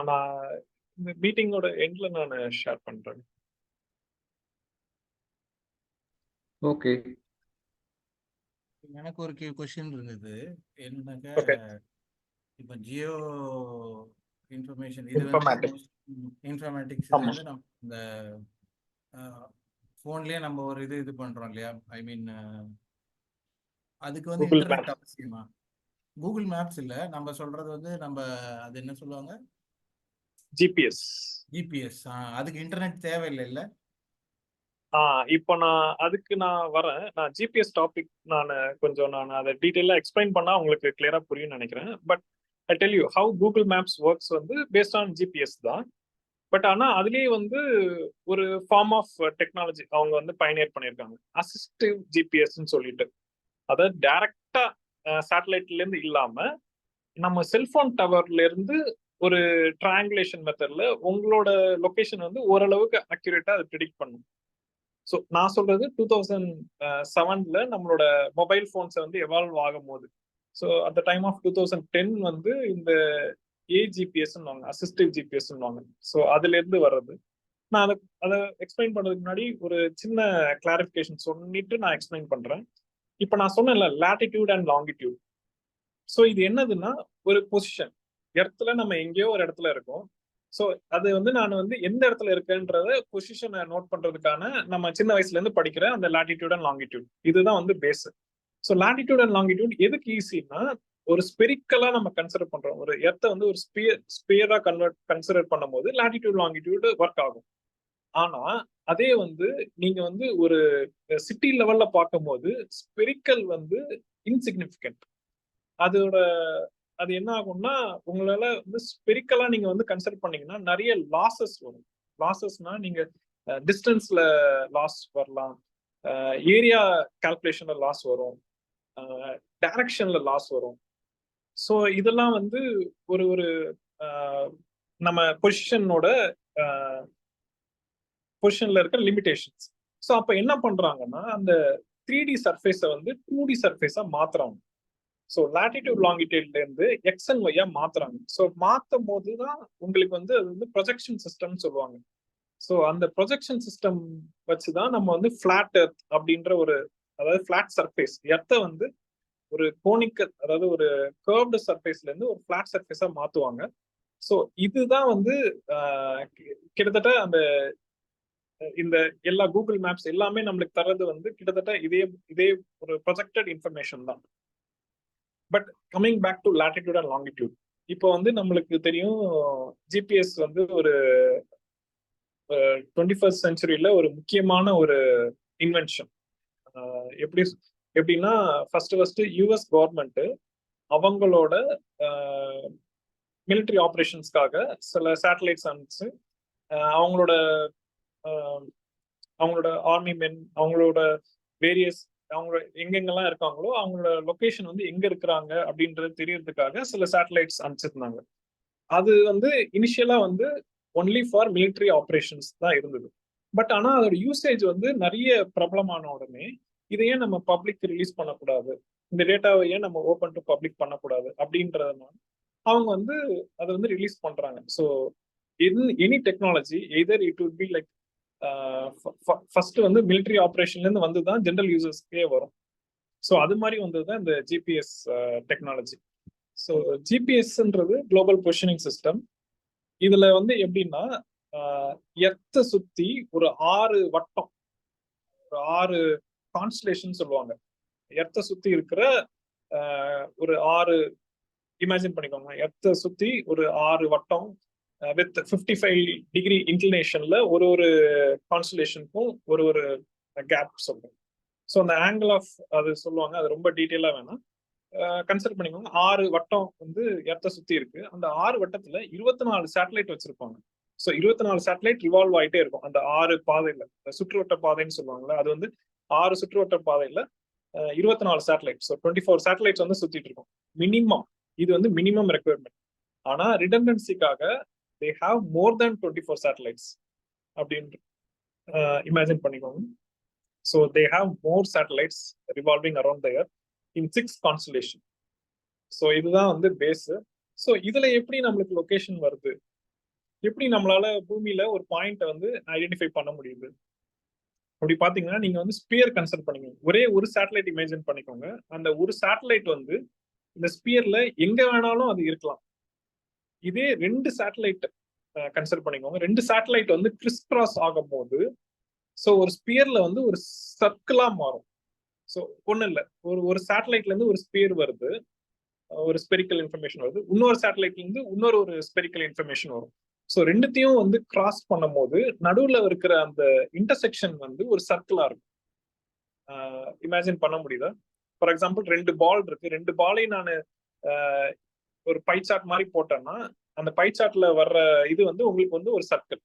நான் இந்த மீட்டிங்கோட எண்ட்ல நான் ஷேர் பண்றேன். ஓகே. எனக்கு ஒரு கொஸ்டின் இருந்தது. என்னன்னாக்க இப்ப ஜியோ இன்ஃபர்மேஷன் இது வந்து இன்ஃபர்மேட்டிக்ஸ் வந்து நம்ம இந்த போன்லயே நம்ம ஒரு இது பண்றோம் இல்லையா? ஐ மீன் அதுக்கு வந்து இன்டர்நெட் அவசியமா? கூகுள் மேப்ஸ் இல்ல, நம்ம சொல்றது வந்து நம்ம அது என்ன சொல்லுவாங்க, ஜிபிஎஸ். அதுக்கு இன்டர்நெட் தேவையில்லை இல்ல? இப்போ அதுக்கு நான் வரேன். நான் ஜிபிஎஸ் டாபிக் நான் அதை டீட்டெயிலாக எக்ஸ்பிளைன் பண்ணா உங்களுக்கு கிளியரா புரியும்னு நினைக்கிறேன். But I tell you how Google maps works வந்து பேஸ்ட் ஆன் ஜிபிஎஸ் தான். பட் ஆனா அதுலயே வந்து ஒரு ஃபார்ம் ஆஃப் டெக்னாலஜி அவங்க வந்து பயனியர் பண்ணியிருக்காங்க, அசிஸ்டிவ் ஜிபிஎஸ்ன்னு சொல்லிட்டு. அதாவது டைரக்டா சேட்டலைட்ல இருந்து இல்லாம நம்ம செல்போன் டவர்ல இருந்து ஒரு ட்ரையாங்குலேஷன் மெத்தட்ல உங்களோட லொகேஷன் வந்து ஓரளவுக்கு அக்யூரேட்டா அது ப்ரிடிக்ட் பண்ணும். ஸோ நான் சொல்றது 2007 நம்மளோட மொபைல் போன்ஸை வந்து எவால்வ் ஆகும் போது, so at the time of 2010 வந்து இந்த ஏஜிபிஎஸ் அசிஸ்டிவ் ஜிபிஎஸ். ஸோ அதுல இருந்து வர்றது. நான் அதை எக்ஸ்பிளைன் பண்றதுக்கு முன்னாடி ஒரு சின்ன கிளாரிபிகேஷன் சொல்லிட்டு நான் எக்ஸ்பிளைன் பண்றேன். இப்போ நான் சொன்னேன்ல லாட்டிடியூட் அண்ட் லாங்கிடியூட். ஸோ இது என்னதுன்னா ஒரு பொசிஷன். எர்த்ல நம்ம எங்கேயோ ஒரு இடத்துல இருக்கோம். ஸோ அது வந்து நான் வந்து எந்த இடத்துல இருக்கேன்றத பொசிஷனை நோட் பண்றதுக்கான நம்ம சின்ன வயசுல இருந்து படிக்கிற அந்த லாட்டிடியூட் அண்ட் லாங்கிடியூட் இதுதான் வந்து base. So latitude and longitude எதுக்கு ஈஸின்னா, ஒரு ஸ்பெரிக்கலா நம்ம கன்சிடர் பண்றோம். ஒரு எர்த்தை வந்து ஒரு ஸ்பியரா கன்சிடர் பண்ணும் போது லாட்டிடியூட் லாங்கிடியூட் ஒர்க் ஆகும். ஆனா அதே வந்து நீங்க வந்து ஒரு சிட்டி லெவல்ல பார்க்கும் போது ஸ்பெரிக்கல் வந்து இன்சிக்னிபிகண்ட். அது என்ன ஆகும்னா, உங்களால வந்து ஸ்பெரிக்கலா நீங்க வந்து கன்சிடர் பண்ணீங்கன்னா நிறைய லாசஸ் வரும். லாசஸ்னா நீங்க டிஸ்டன்ஸ்ல லாஸ் வரலாம், ஏரியா கால்குலேஷன்ல லாஸ் வரும், டைரக்ஷன்ல லாஸ் வரும். ஸோ இதெல்லாம் வந்து ஒரு நம்ம பொசிஷன்ல இருக்கிற லிமிடேஷன்ஸ். ஸோ அப்ப என்ன பண்றாங்கன்னா, அந்த 3D சர்ஃபேஸை வந்து 2D சர்ஃபேஸா மாத்துறாங்க. ஸோ லாட்டிடியூட் லாங்கிடியூட்ல இருந்து எக்ஸ் அண்ட் ஒய்யா மாத்துறாங்க. ஸோ மாத்தும் போதுதான் உங்களுக்கு வந்து அது வந்து ப்ரொஜெக்ஷன் சிஸ்டம்னு சொல்லுவாங்க. ஸோ அந்த ப்ரொஜெக்ஷன் சிஸ்டம் வச்சுதான் நம்ம வந்து ஃபிளாட் எர்த் அப்படின்ற அதாவது ஃபிளாட் சர்ஃபேஸ் எர்த்தை வந்து ஒரு கோனிக்கல், அதாவது ஒரு கர்வ்டு சர்ஃபேஸ்ல இருந்து ஒரு ஃபிளாட் சர்ஃபேஸா மாத்துவாங்க. ஸோ இதுதான் வந்து கிட்டத்தட்ட இந்த எல்லா கூகுள் மேப்ஸ் எல்லாமே நம்மளுக்கு தர்றது வந்து கிட்டத்தட்ட இதே ஒரு ப்ரொஜெக்டட் இன்ஃபர்மேஷன் தான். But coming back to latitude and longitude, இப்போ வந்து நம்மளுக்கு தெரியும் ஜிபிஎஸ் வந்து ஒரு 21st செஞ்சுரியில ஒரு முக்கியமான ஒரு இன்வென்ஷன். எப்படின்னா ஃபர்ஸ்ட் யூஎஸ் கவர்மெண்ட் அவங்களோட மிலிட்டரி ஆப்ரேஷன்ஸ்க்காக சில சேட்டலைட்ஸ் அனுப்பிச்சு அவங்களோட ஆர்மி மென், அவங்களோட வேரியஸ் அவங்க எங்கெங்கெல்லாம் இருக்காங்களோ அவங்களோட லொகேஷன் வந்து எங்க இருக்கிறாங்க அப்படின்றது தெரியறதுக்காக சில சேட்டலைட்ஸ் அனுப்பிச்சிருந்தாங்க. அது வந்து இனிஷியலா வந்து ஒன்லி ஃபார் மிலிட்ரி ஆப்ரேஷன்ஸ் தான் இருந்தது. பட் ஆனா அதோட யூசேஜ் வந்து நிறைய பிரபலமான உடனே இதை ஏன் நம்ம பப்ளிக் ரிலீஸ் பண்ணக்கூடாது, இந்த டேட்டாவை ஏன் நம்ம ஓப்பன் டு பப்ளிக் பண்ணக்கூடாது அப்படின்றதுனால அவங்க வந்து அதை வந்து ரிலீஸ் பண்றாங்க. So any technology either it would be like first வந்து மிலிட்ரி ஆப்ரேஷன்ல இருந்து வந்து தான் ஜென்ரல் யூசர்ஸ்க்கே வரும். ஸோ அது மாதிரி வந்தது தான் இந்த ஜிபிஎஸ் டெக்னாலஜி. ஸோ ஜிபிஎஸ்ன்றது குளோபல் பொசிஷனிங் சிஸ்டம். இதுல வந்து எப்படின்னா எர்த்தை சுத்தி ஒரு 6 வட்டம், ஒரு 6 கான்ஸ்டலேஷன் சொல்லுவாங்க. எர்த்தை சுத்தி இருக்கிற ஒரு 6 இமேஜின் பண்ணிக்கோங்க. எர்த்தை சுத்தி ஒரு 6 வட்டம் வித் 55 டிகிரி இன்க்ளினேஷன்ல ஒரு ஒரு கான்ஸ்டலேஷனுக்கும் ஒரு ஒரு கேப் சொல்லுவோம். ஸோ அந்த ஆங்கிள் ஆஃப் அது சொல்லுவாங்க, அது ரொம்ப டீட்டெயிலா வேணாம், கன்சிடர் பண்ணிக்கோங்க. 6 வட்டம் வந்து எர்த்தை சுத்தி இருக்கு. அந்த 6 வட்டத்துல 24 சேட்டலைட் வச்சிருப்பாங்க. ஸோ 24 சேட்டலைட் ரிவால்வ் ஆகிட்டே இருக்கும் அந்த 6 பாதையில. சுற்றுவட்ட பாதைன்னு சொல்லுவாங்கல்ல, அது வந்து 6 சுற்றுவட்ட பாதையில 24 சேட்டலைட். ஸோ 24 சேட்டலைட்ஸ் வந்து சுத்திட்டு இருக்கும் மினிமம். இது வந்து மினிமம் ரெக்குயர்மெண்ட். ஆனா ரிடண்டன்சிக்காக they have more than 24 satellites அப்படின்னு இமேஜின் பண்ணிக்கோங்க. So they have more satellites revolving around the earth in 6 constellation. So இதுதான் வந்து பேஸ். ஸோ இதுல எப்படி நம்மளுக்கு லொகேஷன் வருது, எப்படி நம்மளால பூமியில ஒரு பாயிண்ட்டை வந்து ஐடென்டிஃபை பண்ண முடியுது அப்படி பாத்தீங்கன்னா, நீங்க வந்து ஸ்பியர் கன்சிடர் பண்ணிக்கோங்க. ஒரே ஒரு சேட்டலைட் இமேஜின் பண்ணிக்கோங்க. அந்த ஒரு சேட்டலைட் வந்து இந்த ஸ்பியர்ல எங்க வேணாலும் அது இருக்கலாம். இதே 2 சேட்டலைட் கன்சிடர் பண்ணிக்கோங்க. 2 சேட்டலைட் வந்து கிறிஸ் கிராஸ் ஆகும் போது ஸோ ஒரு ஸ்பியர்ல வந்து ஒரு சர்க்கிளா மாறும். ஸோ ஒன்றும் இல்லை, ஒரு சேட்டலைட்ல இருந்து ஒரு ஸ்பியர் வருது, ஒரு ஸ்பெரிக்கல் இன்ஃபர்மேஷன் வருது. இன்னொரு சேட்டலைட்ல இருந்து இன்னொரு ஒரு ஸ்பெரிக்கல் இன்ஃபர்மேஷன் வரும். ஸோ ரெண்டுத்தையும் வந்து கிராஸ் பண்ணும் போது நடுவுல இருக்கிற அந்த இன்டர்செக்ஷன் வந்து ஒரு சர்க்கிளா இருக்கும். இமேஜின் பண்ண முடியுதா? ஃபார் எக்ஸாம்பிள் 2 பால் இருக்கு. 2 பாலையும் நான் ஒரு பை சார்ட் மாதிரி போட்டேன்னா அந்த பை சார்ட்ல வர்ற இது வந்து உங்களுக்கு வந்து ஒரு சர்க்கிள்.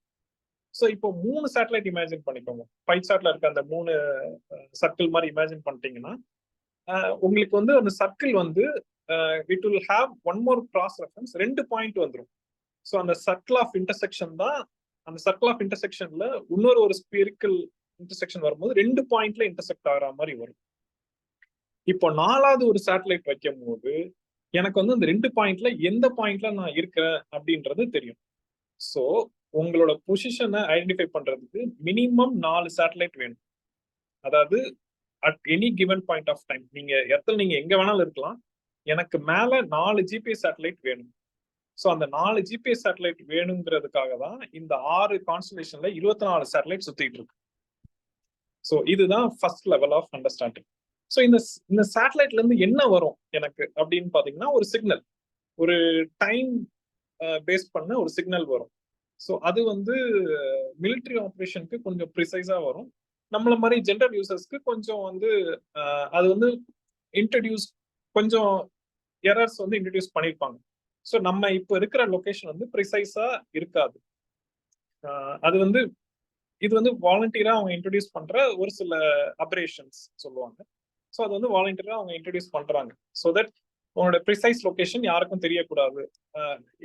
ஸோ இப்போ 3 சேட்டலைட் இமேஜின் பண்ணிக்கோங்க. பை சார்ட்ல இருக்க அந்த 3 சர்க்கிள் மாதிரி இமேஜின் பண்ணிட்டீங்கன்னா உங்களுக்கு வந்து அந்த சர்க்கிள் வந்து it will have one more cross reference, 2 point வந்துடும். ஸோ அந்த சர்க்கிள் ஆஃப் இன்டர்செக்ஷன் தான், அந்த சர்க்கிள் ஆஃப் இன்டர்செக்ஷன்ல இன்னொரு ஸ்பிரிக்கல் இன்டர்செக்ஷன் வரும்போது 2 பாயிண்ட்ல இன்டர்செக்ட் ஆகிற மாதிரி வரும். இப்போ 4வது ஒரு சேட்டலைட் வைக்கும் போது எனக்கு வந்து அந்த 2 பாயிண்ட்ல எந்த பாயிண்ட்ல நான் இருக்கிறேன் அப்படின்றது தெரியும். ஸோ உங்களோட பொசிஷனை ஐடென்டிஃபை பண்றதுக்கு மினிமம் 4 சேட்டலைட் வேணும். அதாவது at any given point of time நீங்க இடத்துல நீங்க எங்க வேணாலும் இருக்கலாம், எனக்கு மேல 4 ஜிபிஎஸ் சேட்டலைட் வேணும். ஸோ அந்த 4 ஜிபிஎஸ் சேட்டலைட் வேணுங்கிறதுக்காக தான் இந்த 6 கான்ஸ்டலேஷன்ல 24 சேட்டலைட் சுத்திட்டு இருக்கு. ஸோ இதுதான் first level of understanding. So இந்த சேட்டலைட்ல இருந்து என்ன வரும் எனக்கு அப்படின்னு பாத்தீங்கன்னா, ஒரு சிக்னல், ஒரு டைம் பேஸ் பண்ண ஒரு சிக்னல் வரும். ஸோ அது வந்து மிலிட்ரி ஆப்ரேஷனுக்கு கொஞ்சம் ப்ரிசைஸா வரும். நம்மள மாதிரி ஜென்ரல் யூசர்ஸ்க்கு கொஞ்சம் வந்து அது வந்து இன்ட்ரடியூஸ் கொஞ்சம் எரர்ஸ் வந்து இன்ட்ரடியூஸ் பண்ணியிருப்பாங்க. ஸோ நம்ம இப்போ இருக்கிற லொகேஷன் வந்து ப்ரிசைஸா இருக்காது. அது வந்து இது வந்து வாலண்டியரா அவங்க இன்ட்ரடியூஸ் பண்ற ஒரு சில அபரேஷன்ஸ் சொல்லுவாங்க. ஸோ அது வந்து வாலண்டியரா அவங்க இன்ட்ரடியூஸ் பண்றாங்க. ஸோ தட் உங்களோட ப்ரிசைஸ் லொகேஷன் யாருக்கும் தெரியக்கூடாது.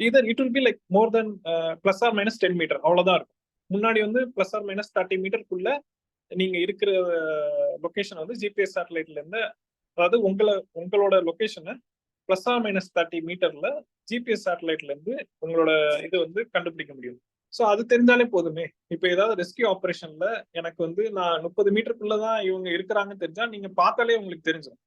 Either it will be like more then +or- 10 meter அவ்வளவுதான் இருக்கும். முன்னாடி வந்து +or- 30 மீட்டருக்குள்ள நீங்க இருக்கிற லொகேஷன் வந்து ஜிபிஎஸ் சேட்டலைட்ல இருந்து, அதாவது உங்களோட லொகேஷனை +or- 30 மீட்டர்ல ஜிபிஎஸ் சேட்டலைட்ல இருந்து உங்களோட இது வந்து கண்டுபிடிக்க முடியும். ஸோ அது தெரிஞ்சாலே போதுமே. இப்போ ஏதாவது ரெஸ்கியூ ஆப்ரேஷன்ல எனக்கு வந்து நான் 30 மீட்டருக்குள்ளதான் இவங்க இருக்கிறாங்கன்னு தெரிஞ்சா நீங்க பார்த்தாலே உங்களுக்கு தெரிஞ்சிடும்.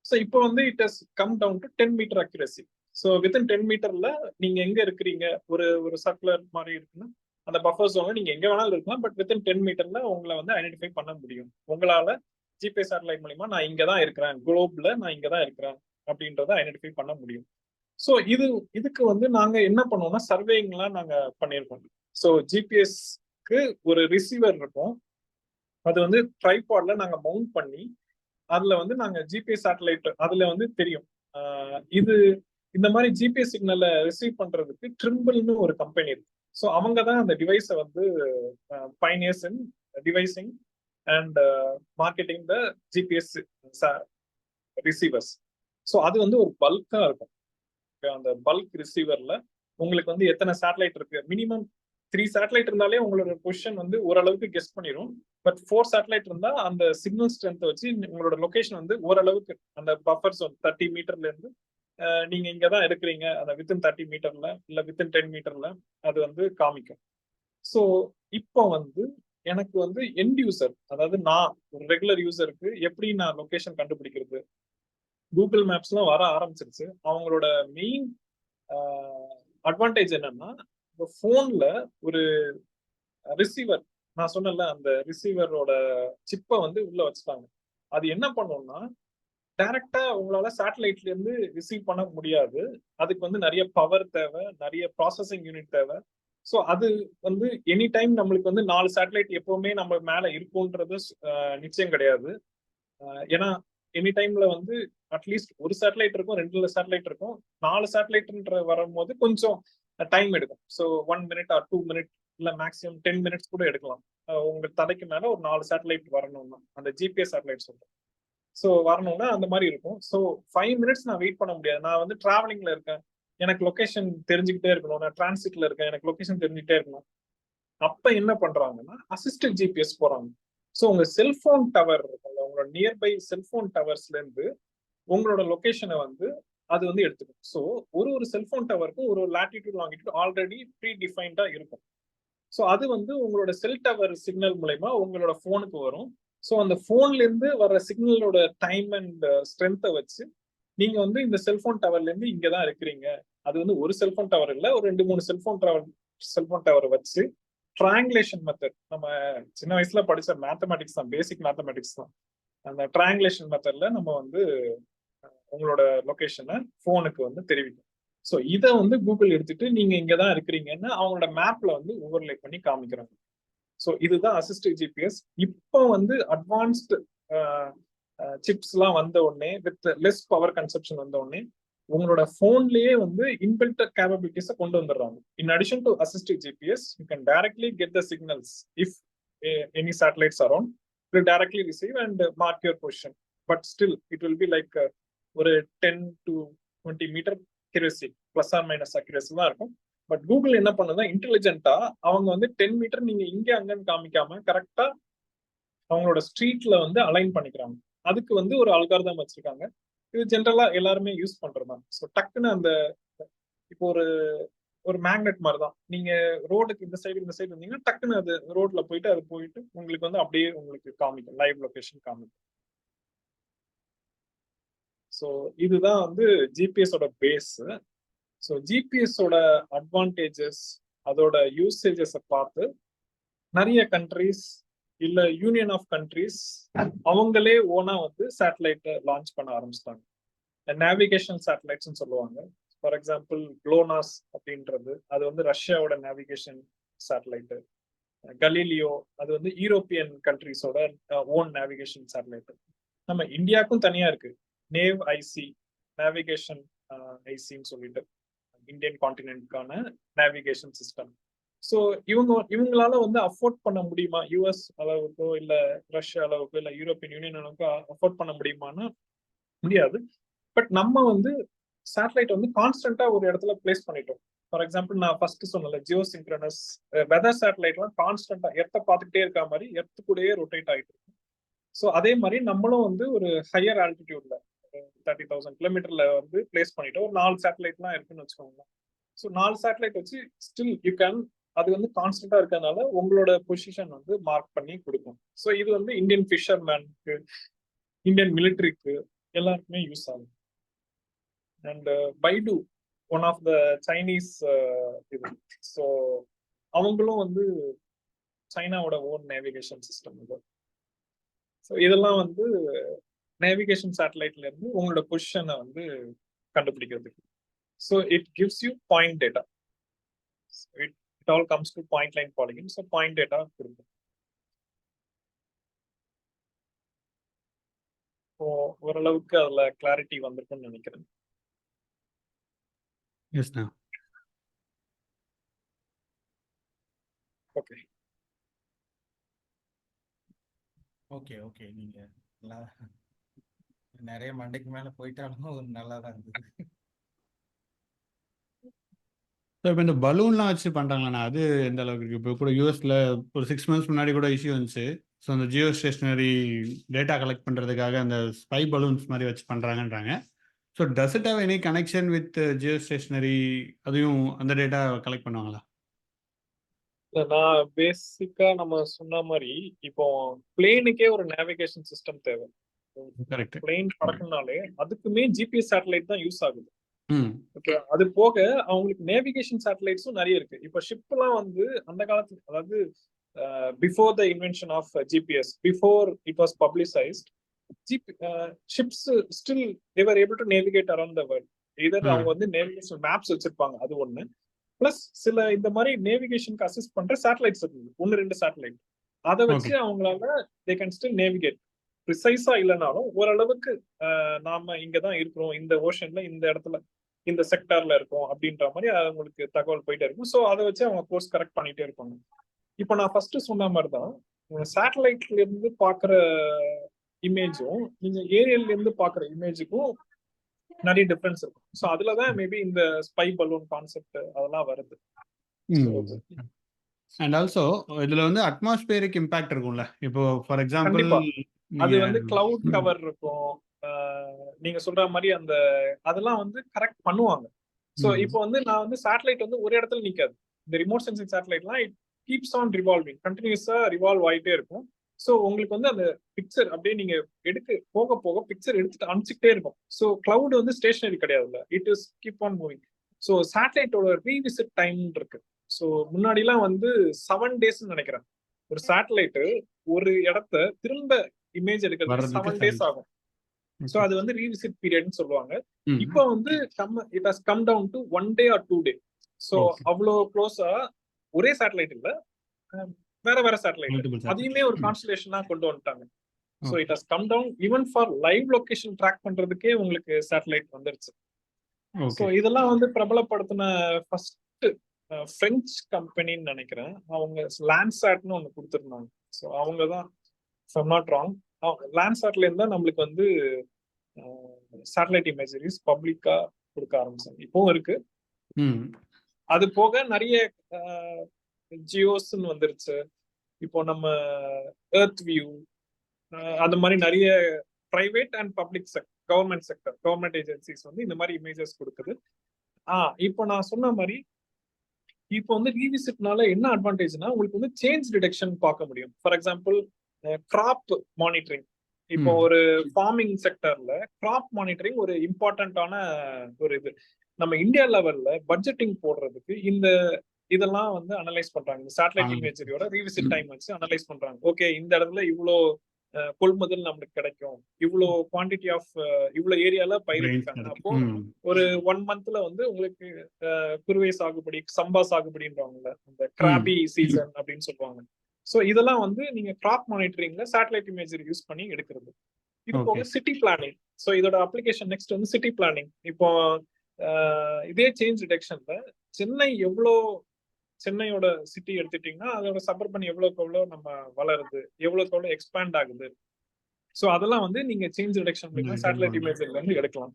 ஸோ இப்போ வந்து it has come down to 10 meter accuracy. So within 10 மீட்டர்ல நீங்க எங்க இருக்கிறீங்க, ஒரு சர்க்குலர் மாதிரி இருக்குன்னா அந்த பஃபர் ஜோன்ல நீங்க எங்க வேணாலும் இருக்கலாம், பட் வித்தின் 10 மீட்டர்ல உங்களை வந்து ஐடென்டிஃபை பண்ண முடியும். உங்களால ஜிபிஎஸ் சேட்டலைட் மூலியமா நான் இங்க தான் இருக்கிறேன், குளோப்ல நான் இங்க தான் இருக்கிறேன் அப்படின்றத ஐடென்டிஃபை பண்ண முடியும். ஸோ இதுக்கு வந்து நாங்க என்ன பண்ணுவோம்னா சர்வேயிங்லாம் நாங்க பண்ணியிருக்கோம். ஸோ ஜிபிஎஸ்க்கு ஒரு ரிசீவர் இருக்கும், அது வந்து ட்ரைபாட்ல நாங்க மவுண்ட் பண்ணி அதுல வந்து நாங்க ஜிபிஎஸ் சேட்டலைட் அதுல வந்து தெரியும். இது இந்த மாதிரி ஜிபிஎஸ் சிக்னலை ரிசீவ் பண்றதுக்கு ட்ரிம்பிள்னு ஒரு கம்பெனி இருக்கு. ஸோ அவங்க தான் அந்த டிவைஸை வந்து pioneers in devising and marketing the GPS receivers. So அது வந்து ஒரு பல்கா இருக்கும். அந்த பல்க் ரிசீவர்ல உங்களுக்கு வந்து எத்தனை சேட்டலைட் இருக்கு, மினிமம் 3 சேட்டலைட் இருந்தாலே உங்களோட பொசிஷன் வந்து ஓரளவுக்கு கெஸ் பண்ணிடும். பட் 4 சேட்டலைட் இருந்தா அந்த சிக்னல் ஸ்ட்ரென்த் வச்சு உங்களோட லொகேஷன் வந்து ஓரளவுக்கு அந்த பஃபர் ஜோன் 30 மீட்டர்ல இருந்து நீங்க இங்கதான் இருக்கிறீங்க அந்த வித்தின் 30 மீட்டர்ல இல்ல வித்தின் 10 மீட்டர்ல அது வந்து காமிக்கும். ஸோ இப்போ வந்து எனக்கு வந்து எண்ட் யூசர், அதாவது நான் ஒரு ரெகுலர் யூசருக்கு எப்படி நான் லொகேஷன் கண்டுபிடிக்கிறது, கூகுள் மேப்ஸ்லாம் வர ஆரம்பிச்சிருச்சு. அவங்களோட மெயின் அட்வான்டேஜ் என்னன்னா, இப்போ போன்ல ஒரு ரிசீவர், நான் சொன்னல அந்த ரிசீவரோட சிப்பை வந்து உள்ள வச்சுட்டாங்க. அது என்ன பண்ணும்னா, டைரக்டா உங்களால சேட்டலைட்ல இருந்து ரிசீவ் பண்ண முடியாது. அதுக்கு வந்து நிறைய பவர் தேவை, நிறைய ப்ராசஸிங் யூனிட் தேவை. ஸோ அது வந்து எனி டைம் நம்மளுக்கு வந்து 4 சேட்டலைட் எப்பவுமே நம்ம மேல இருக்கும்ன்றது நிச்சயம் கிடையாது. ஏன்னா எனி டைம்ல வந்து அட்லீஸ்ட் ஒரு சேட்டலைட் இருக்கும், 2 சேட்டலைட் இருக்கும். 4 சேட்டலைட்ன்ற வரும்போது கொஞ்சம் டைம் எடுக்கும். ஸோ 1 மினிட் ஆர் 2 மினிட் இல்ல மேக்ஸிமம் 10 மினிட்ஸ் கூட எடுக்கலாம். உங்க தலைக்கு மேல ஒரு 4 சேட்டலைட் வரணும்னா, அந்த ஜிபிஎஸ் சேட்டலைட் சொல்றேன். ஸோ வரணும்னா அந்த மாதிரி இருக்கும். ஸோ 5 மினிட்ஸ் நான் வெயிட் பண்ண முடியாது. நான் வந்து டிராவலிங்ல இருக்கேன், எனக்கு லொகேஷன் தெரிஞ்சுக்கிட்டே இருக்கணும். நான் டிரான்சிட்ல இருக்கேன், எனக்கு லொகேஷன் தெரிஞ்சுக்கிட்டே இருக்கணும். அப்ப என்ன பண்றாங்கன்னா அசிஸ்டட் ஜிபிஎஸ் போறாங்க. ஸோ உங்க செல்போன் டவர் இருக்குல்ல, உங்களோட நியர்பை செல்போன் டவர்ஸ்ல இருந்து உங்களோட லொகேஷனை வந்து அது வந்து எடுத்துக்கும். ஸோ ஒரு செல்போன் டவருக்கும் ஒரு லாட்டிடியூட் லாங்கிடியூட் ஆல்ரெடி ப்ரீ டிஃபைன்டா இருக்கும். ஸோ அது வந்து உங்களோட செல் டவர் சிக்னல் மூலயமா உங்களோட போனுக்கு வரும். ஸோ அந்த போன்ல இருந்து வர சிக்னலோட டைம் அண்ட் ஸ்ட்ரென்த்தை வச்சு நீங்க வந்து இந்த செல்போன் டவர்ல இருந்து இங்கதான் இருக்கிறீங்க. அது வந்து ஒரு செல்போன் டவர் இல்ல, ஒரு 2-3 செல்போன் டவர் வச்சு ட்ரையாங்குலேஷன் மெத்தட், நம்ம சின்ன வயசுல படிச்ச மேத்தமேட்டிக்ஸ் தான், பேசிக் மேத்தமேட்டிக்ஸ் தான். அந்த ட்ரையாங்குலேஷன் மெத்தட்ல நம்ம வந்து உங்களோட லொகேஷனை போனுக்கு வந்து தெரிவிக்கும். ஸோ இதை வந்து கூகுள் எடுத்துட்டு நீங்க இங்கதான் இருக்கிறீங்கன்னு அவங்களோட மேப்ல வந்து ஓவர்லே பண்ணி காமிக்கிறாங்க. ஸோ இதுதான் அசிஸ்டிவ் ஜிபிஎஸ். இப்போ வந்து அட்வான்ஸ்டு சிப்ஸ் எல்லாம் வந்த உடனே, வித் லெஸ் பவர் கன்சப்ஷன் வந்த உடனே உங்களோட போன்லயே வந்து இன்பில்ட் கேப்பபிலிட்டிஸ் கொண்டு வந்துடுறாங்க. In addition to assistive GPS, you can directly get the signals if any satellites around, will directly receive and mark your position. But still, it will be like ஒரு 10 to 20 meter accuracy, plus or minus accuracy தான் இருக்கும். But Google என்ன பண்ணுதா, இன்டெலிஜென்ட்டா அவங்க வந்து 10 metre நீங்க இங்க அங்கன்னு காமிக்காம கரெக்டா அவங்களோட ஸ்ட்ரீட்ல வந்து அலைன் பண்ணிக்கிறாங்க. அதுக்கு வந்து ஒரு அல்காரிதம் வச்சிருக்காங்க. இது ஜென்ரலா எல்லாருமே யூஸ் பண்றதுதான். ஸோ டக்குன்னு அந்த இப்போ ஒரு மேக்னெட் மாதிரி தான், நீங்க ரோடுக்கு இந்த சைடு இருந்தீங்கன்னா டக்குன்னு அது ரோட்ல போயிட்டு உங்களுக்கு வந்து அப்படியே உங்களுக்கு காமிக்கும், லைவ் லொகேஷன் காமிக்கும். ஸோ இதுதான் வந்து ஜிபிஎஸோட பேஸ். ஸோ ஜிபிஎஸோட அட்வான்டேஜஸ், அதோட யூசேஜஸை பார்த்து நிறைய கண்ட்ரிஸ் இல்ல யூனியன் ஆஃப் கண்ட்ரிஸ் அவங்களே ஓனா வந்து சேட்டலைட்டை லான்ச் பண்ண ஆரம்பிச்சிட்டாங்க. நேவிகேஷன் சேட்டலைட்ஸ்ன்னு சொல்லுவாங்க. ஃபார் எக்ஸாம்பிள் குளோனாஸ் அப்படின்றது அது வந்து ரஷ்யாவோட நேவிகேஷன் சேட்டலைட்டு. கலீலியோ அது வந்து யூரோப்பியன் கண்ட்ரிஸோட ஓன் நேவிகேஷன் சேட்டலைட். நம்ம இந்தியாவுக்கும் தனியா இருக்கு நேவ் ஐசி, நேவிகேஷன் ஐசின்னு சொல்லிட்டு இந்தியன் கான்டினென்ட்கான நேவிகேஷன் சிஸ்டம். ஸோ இவங்களால வந்து அஃபோர்ட் பண்ண முடியுமா, யூஎஸ் அளவுக்கோ இல்ல ரஷ்யா அளவுக்கோ இல்ல யூரோப்பியன் யூனியன் அளவுக்கோ அஃபோர்ட் பண்ண முடியுமான்னு முடியாது. பட் நம்ம வந்து சேட்டலைட் வந்து கான்ஸ்டன்டா ஒரு இடத்துல பிளேஸ் பண்ணிட்டோம். ஃபார் எக்ஸாம்பிள் நான் ஃபர்ஸ்ட் சொன்னல ஜியோ சிங்க்ரனஸ் வெதர் சேட்டலைட்லாம் கான்ஸ்டன்டா எர்த்தை பார்த்துக்கிட்டே இருக்க மாதிரி எர்த்து கூடயே ரொட்டேட் ஆகிட்டு இருக்கும். ஸோ அதே மாதிரி நம்மளும் வந்து ஒரு ஹையர் ஆல்டிடியூட்ல 30,000 கிலோமீட்டர்ல வந்து பிளேஸ் பண்ணிட்டோம். ஒரு 4 சேட்டலைட்லாம் இருக்குன்னு வச்சுக்கோங்க. ஸோ 4 சேட்டலைட் வச்சு ஸ்டில் யூ கேன், அது வந்து கான்ஸ்டன்டா இருக்கிறதுனால உங்களோட பொசிஷன் வந்து மார்க் பண்ணி கொடுக்கும். ஸோ இது வந்து இந்தியன் ஃபிஷர்மேனுக்கு, இந்தியன் மிலிட்ரிக்கு எல்லாருக்குமே யூஸ் ஆகும். And BeiDou, one of the Chinese இது. ஸோ அவங்களும் வந்து சைனாவோட ஓன் நேவிகேஷன் சிஸ்டம் இது. ஸோ இதெல்லாம் வந்து நேவிகேஷன் சேட்டலைட்ல இருந்து உங்களோட பொசிஷனை வந்து கண்டுபிடிக்கிறதுக்கு. So it gives you point data. It all comes to point line polygon. So point data கொடுக்கும். ஓரளவுக்கு அதுல கிளாரிட்டி வந்திருக்குன்னு நினைக்கிறேன். எஸ்ண்ணா. ஓகே ஓகே ஓகே நீங்க நிறைய மண்டைக்கு மேல போயிட்டாலும் நல்லா தான் இருந்தது. ஸோ இப்போ இந்த பலூன்லாம் வச்சு பண்ணுறாங்களாண்ணா, அது எந்த அளவுக்கு இருக்குது? இப்போ கூட யூஎஸில் ஒரு 6 மந்த்ஸ் முன்னாடி கூட இஷ்யூ வந்துச்சு. ஸோ அந்த ஜியோ ஸ்டேஷனரி டேட்டா கலெக்ட் பண்ணுறதுக்காக அந்த ஸ்பை பலூன்ஸ் மாதிரி வச்சு பண்ணுறாங்கன்றாங்க. So does it have any connection with geostationary? அதையும் அந்த டேட்டா கலெக்ட் பண்ணுவாங்களா? நான் பேசிக்கா நம்ம சொன்ன மாதிரி இப்போ பிளேனுக்கே ஒரு நேவிகேஷன் சிஸ்டம் தேவை. கரெக்ட். பிளேன் பறக்கணும்னாலே அதுக்குமே ஜிபிஎஸ் சேட்டலைட் தான் யூஸ் ஆகுது. ம் ஓகே, அது போக அவங்களுக்கு நேவிகேஷன் சேட்டலைட்ஸும் நிறைய இருக்கு. இப்போ ஷிப்லாம் வந்து அந்த காலத்துல, அதாவது before the invention of GPS, before it was publicised, ships still they were able to navigate around the world. Either அவங்க வந்து நேவிகேஷன் மேப்ஸ் வச்சிருப்பாங்க, அது ஒண்ணு. பிளஸ் சில இந்த மாதிரி நேவிகேஷனுக்கு அசிஸ்ட் பண்ற சேட்டலைட்ஸ் இருக்குது, 1-2 சேட்டலைட். அதை வச்சு ஓகே. அவங்களால தே கேன் ஸ்டில் நேவிகேட். ப்ரிசைஸா இல்லைனாலும் ஓரளவுக்கு நாம இங்கதான் இருக்கிறோம், இந்த ஓஷன்ல இந்த இடத்துல இந்த செக்டார்ல இருக்கும் அப்படின்ற மாதிரி அவங்களுக்கு தகவல் போயிட்டே இருக்கும். ஸோ அதை வச்சு அவங்க கோர்ஸ் கரெக்ட் பண்ணிட்டே இருப்பாங்க. இப்போ நான் ஃபர்ஸ்ட் சொன்ன மாதிரி தான் சேட்டலைட்ல இருந்து பாக்குற இமேஜும் நீங்க ஏரியல்ல இருந்து பாக்குற இமேஜுக்கும் நிறைய டிஃபரன்ஸ் இருக்கும். ஸோ அதுலதான் மேபி இந்த ஸ்பை பலூன் கான்செப்ட் அதெல்லாம் வருது. அண்ட் ஆல்சோ இதில் வந்து அட்மாஸ்பியரிக் இம்பேக்ட் இருக்கும்ல. இப்போ ஃபார் எக்ஸாம்பிள் கண்டிப்பா. அது வந்து கிளவுட் கவர் இருக்கும். நீங்க சொல்ற மாதிரி அந்த அதெல்லாம் வந்து கரெக்ட் பண்ணுவாங்க. சோ இப்போ வந்து நான் வந்து சேட்டலைட் வந்து ஒரு இடத்துல நிக்காது. இந்த ரிமோட் சென்சிங் சேட்டலைட்லாம் இட் கீப்ஸ் ஆன் ரிவால்விங், கண்டினியூஸா ரிவால்வ் ஆயிட்டே இருக்கும். சோ உங்களுக்கு வந்து அந்த பிக்சர் அப்படியே நீங்க போக போக பிக்சர் எடுத்துட்டு அனுப்பிச்சுட்டே இருக்கும். சோ கிளவுட் வந்து ஸ்டேஷனரி கிடையாதுல்ல, it is keep on moving. So சேட்டலைட்டோட ரீவிசிட் டைம் இருக்கு. சோ முன்னாடி எல்லாம் வந்து 7 days நினைக்கிறேன். ஒரு சேட்டலைட் ஒரு இடத்த திரும்ப இமேஜ் எடுக்கிறது 7 days ஆகும். சோ அது வந்து ரீவிசிட் பீரியட்னு சொல்லுவாங்க. இப்போ வந்து it has come down to 1 day or 2 day. So அவ்வளோ க்ளோஸா ஒரே சேட்டலைட் இல்ல, வேற வேற சேட்டலைட் அதையுமே ஒரு கான்ஸ்டலேஷனா கொண்டு வந்துட்டாங்க. So it has come down even for live location track பண்றதுக்கே உங்களுக்கு சேட்டலைட் வந்துருச்சு. சோ இதெல்லாம் வந்து பிரபலப்படுத்தின ஃபர்ஸ்ட் பிரெஞ்சு கம்பெனின்னு நினைக்கிறேன். அவங்க லேண்ட்சாட்னு ஒண்ணு கொடுத்துருந்தாங்க. ஸோ அவங்க தான் நாட் ராங், லேண்ட்சாட்ல இருந்தா நம்மளுக்கு வந்து சேட்டலைட் இமேஜரிஸ் பப்ளிக்கா கொடுக்க ஆரம்பிச்சாங்க. இப்பவும் இருக்கு. அது போக நிறைய ஜியோஸ்ன்னு வந்துருச்சு. இப்போ நம்ம எர்த் வியூ அந்த மாதிரி நிறைய private and public government sector, government agencies வந்து இந்த மாதிரி இமேஜஸ் கொடுக்குது. இப்போ நான் சொன்ன மாதிரி இப்போ வந்து ரீவிசிட்னால என்ன அட்வான்டேஜ்னா உங்களுக்கு வந்து சேஞ்ச் டிடெக்ஷன் பார்க்க முடியும். For example crop monitoring. இப்போ ஒரு ஃபார்மிங் செக்டர்ல கிராப் மானிட்டரிங் ஒரு இம்பார்ட்டன்டான ஒரு இது. நம்ம இந்தியா லெவல்ல பட்ஜெட்டிங் போடுறதுக்கு இதெல்லாம் வந்து அனலைஸ் பண்றாங்க. இந்த சேட்டலைட் இமேஜரியோட ரீவிசிட் டைம் வச்சு அனலைஸ் பண்றாங்க. ஓகே, இந்த இடத்துல இவ்வளோ கொள்முதல் நம்மளுக்கு கிடைக்கும், இவ்வளோ குவான்டிட்டி ஆஃப் இவ்வளோ ஏரியால பயிரிட்டாங்க. அப்போ ஒரு 1 monthல வந்து உங்களுக்கு குருவை சாகுபடி, சம்பா சாகுபடின்றவங்கள அந்த கிராபி சீசன் அப்படின்னு சொல்லுவாங்க. சோ இதெல்லாம் வந்து நீங்க கிராப் மானிட்டரிங்ல சேட்டலைட் இமேஜரி யூஸ் பண்ணி எடுக்கிறது. இது போக சிட்டி பிளானிங். சோ இதோட அப்ளிகேஷன் நெக்ஸ்ட் வந்து சிட்டி பிளானிங். இப்போ இதே சேஞ்ச் டிடெக்ஷன்ல சென்னையோட சிட்டி எடுத்துட்டீங்கன்னா அதோட சபர்பன் எவ்வளவுக்கு நம்ம வளருது, எவ்வளவுக்கு எக்ஸ்பேண்ட் ஆகுது. சோ அதெல்லாம் வந்து நீங்க சேஞ்ச் டிடெக்ஷன் சேட்டலைட் இமேஜ்ல இருந்து எடுக்கலாம்.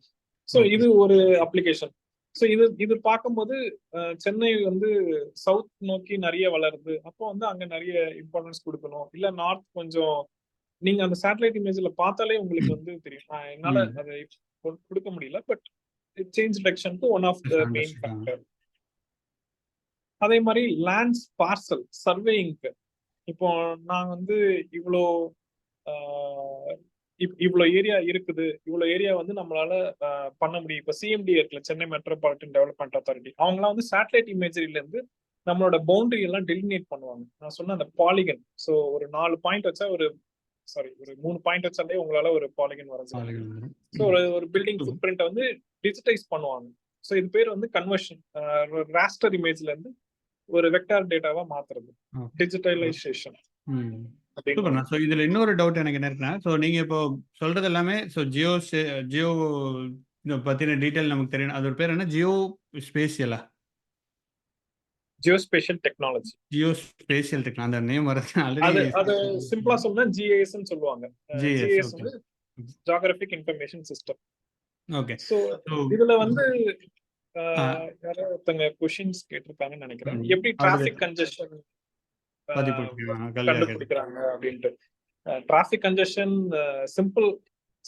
சோ இது ஒரு அப்ளிகேஷன். சோ இது பார்க்கும்போது சென்னை வந்து சவுத் நோக்கி நிறைய வளருது, அப்போ வந்து அங்க நிறைய இம்பார்ட்டன்ஸ் கொடுக்கணும். இல்ல நார்த் கொஞ்சம் நீங்க அந்த சேட்டலைட் இமேஜ்ல பார்த்தாலே உங்களுக்கு வந்து தெரியும். என்னால அதை கொடுக்க முடியல, பட் சேஞ்ச் டிடெக்ஷனுக்கு one of the main factor. அதே மாதிரி லேண்ட்ஸ் பார்சல் சர்வேயிங்க்கு இப்போ நான் வந்து இவ்வளோ ஏரியா இருக்குது, இவ்வளோ ஏரியா வந்து நம்மளால பண்ண முடியும். இப்போ சிஎம்டி இருக்குல்ல, சென்னை மெட்ரோபாலிட்டன் டெவலப்மெண்ட் அத்தாரிட்டி, அவங்களாம் வந்து சேட்டலைட் இமேஜரியில இருந்து நம்மளோட பவுண்டரி எல்லாம் டெலிமினேட் பண்ணுவாங்க. நான் சொன்ன அந்த பாலிகன். ஸோ ஒரு 4 பாயிண்ட் வச்சா ஒரு 3 பாயிண்ட் வச்சாலே உங்களால ஒரு பாலிகன் வரைஞ்சிடும். ஸோ ஒரு பில்டிங் ஃபுட் பிரிண்ட்டை வந்து டிஜிட்டைஸ் பண்ணுவாங்க. ஸோ இது பேர் வந்து கன்வர்ஷன். ராஸ்டர் இமேஜ்ல இருந்து ஒரு வெக்டார் டேட்டாவா மாத்துறது, டிஜிட்டலைசேஷன். ஸோ இதுல இன்னொரு டவுட் எனக்கு என்ன இருக்குன்னா, ஸோ நீங்க இப்போ சொல்றது எல்லாமே ஸோ ஜியோ பத்தின டீட்டெயில் நமக்கு தெரியும். அதோட பேர் என்ன? ஜியோ ஸ்பேஷியலா? Geospatial technology. ஜியோஸ்பேஷியல் டெக்னாலஜி, அந்த நேம் வருது. அது சிம்பிளா சொன்னா ஜிஏஎஸ் ன்னு சொல்லுவாங்க. ஜிஏஎஸ் வந்து geographic information system. Okay. So இதுல வந்து யாரோ ஒருத்தங்க கொஷின்ஸ் கேட்டிருக்காங்கன்னு நினைக்கிறேன். ம். எப்படி ஆல்ரெடி டிராஃபிக் கன்ஜெஷன் பதிவு போட்டிருக்காங்க. கல்வியா கேட்டு. கண்டுபிடிக்கிறாங்க அப்படின்ட்டு. டிராஃபிக் கன்ஜெஷன்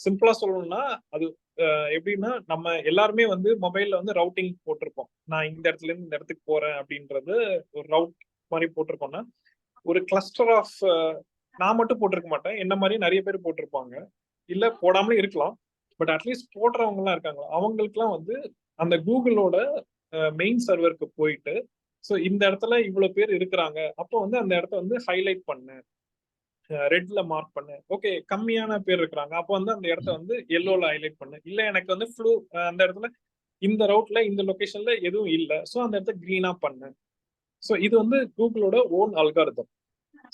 சிம்பிளா சொல்லணும்னா அது எப்படின்னா நம்ம எல்லாருமே வந்து மொபைல்ல வந்து ரவுட்டிங் போட்டிருப்போம். நான் இந்த இடத்துல இருந்து இந்த இடத்துக்கு போறேன் அப்படின்றது ஒரு ரவுட் மாதிரி போட்டிருக்கோம்னா ஒரு கிளஸ்டர் ஆஃப் நான் மட்டும் போட்டிருக்க மாட்டேன், என்ன மாதிரி நிறைய பேர் போட்டிருப்பாங்க, இல்ல போடாமலே இருக்கலாம். பட் அட்லீஸ்ட் போடுறவங்க எல்லாம் இருக்காங்க, அவங்களுக்குலாம் வந்து அந்த கூகுளோட மெயின் சர்வருக்கு போயிட்டு ஸோ இந்த இடத்துல இவ்வளவு பேர் இருக்கிறாங்க, அப்போ வந்து அந்த இடத்த வந்து ஹைலைட் பண்ணு, ரெட்ல மார்க் பண்ணு. ஓகே, கம்மியான பேர் இருக்கிறாங்க, அப்போ வந்து அந்த இடத்த வந்து எல்லோல ஹைலைட் பண்ணு. இல்ல எனக்கு வந்து அந்த இடத்துல இந்த ரவுட்ல இந்த லொகேஷன்ல எதுவும் இல்லை, ஸோ அந்த இடத்த கிரீனா பண்ணு. ஸோ இது வந்து கூகுளோட ஓன் அல்காரிதம்.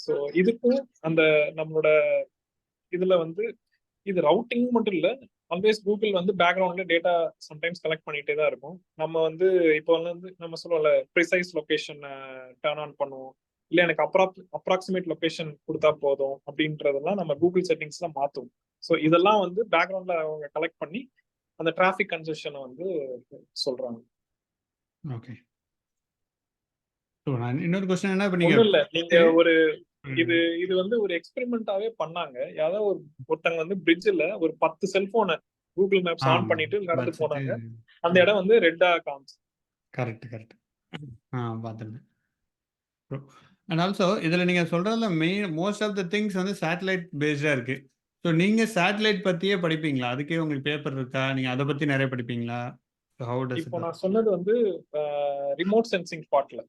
ஸோ இதுக்கும் அந்த நம்மளோட இதுல வந்து இது ரவுட்டிங் மட்டும் இல்ல, ஆல்வேஸ் கூகுள் வந்து பேக்ரவுண்ட்ல டேட்டா சம்டைம்ஸ் கலெக்ட் பண்ணிட்டே தான் இருக்கும். நம்ம வந்து இப்போ வந்து நம்ம சொல்லுவோம்ல ப்ரிசைஸ் லொகேஷன் டர்ன் ஆன் பண்ணுவோம், இல்ல எனக்கு அப்ராக்சிமேட் லொகேஷன் கொடுத்தா போதும் அப்படின்றதெல்லாம் நம்ம கூகுள் செட்டிங்ஸ்ல மாத்துவோம். ஸோ இதெல்லாம் வந்து பேக்ரவுண்ட்ல அவங்க கலெக்ட் பண்ணி அந்த டிராஃபிக் கன்ஜெஷனை வந்து சொல்றாங்க. ஓகே. ஸோ நான் இன்னொரு கொஸ்டின் என்ன, இப்போ நீங்க ஒண்ணும் இல்ல, நீங்க ஒரு இது வந்து ஒரு எக்ஸ்பெரிமெண்டாவே பண்ணாங்க. யாராவது ஒருத்தங்க வந்து பிரிட்ஜ்ல ஒரு 10 செல்போனை கூகுள் மேப்ஸ் ஆன் பண்ணிட்டு நடந்து போனாங்க, அந்த இடம் வந்து ரெட்டா காமிச்சு. Correct correct. பார்த்துருந்தேன். அண்ட் ஆல்சோ இதில் நீங்கள் சொல்கிறதுல மோஸ்ட் ஆஃப் த திங்ஸ் வந்து சேட்டலைட் பேஸ்டாக இருக்குது. ஸோ நீங்கள் சேட்டலைட் பற்றியே படிப்பீங்களா? அதுக்கே உங்களுக்கு பேப்பர் இருக்கா? நீங்கள் அதை பற்றி நிறைய படிப்பீங்களா? இப்போ நான் சொன்னது வந்து ரிமோட் சென்சிங் பார்ட்ல.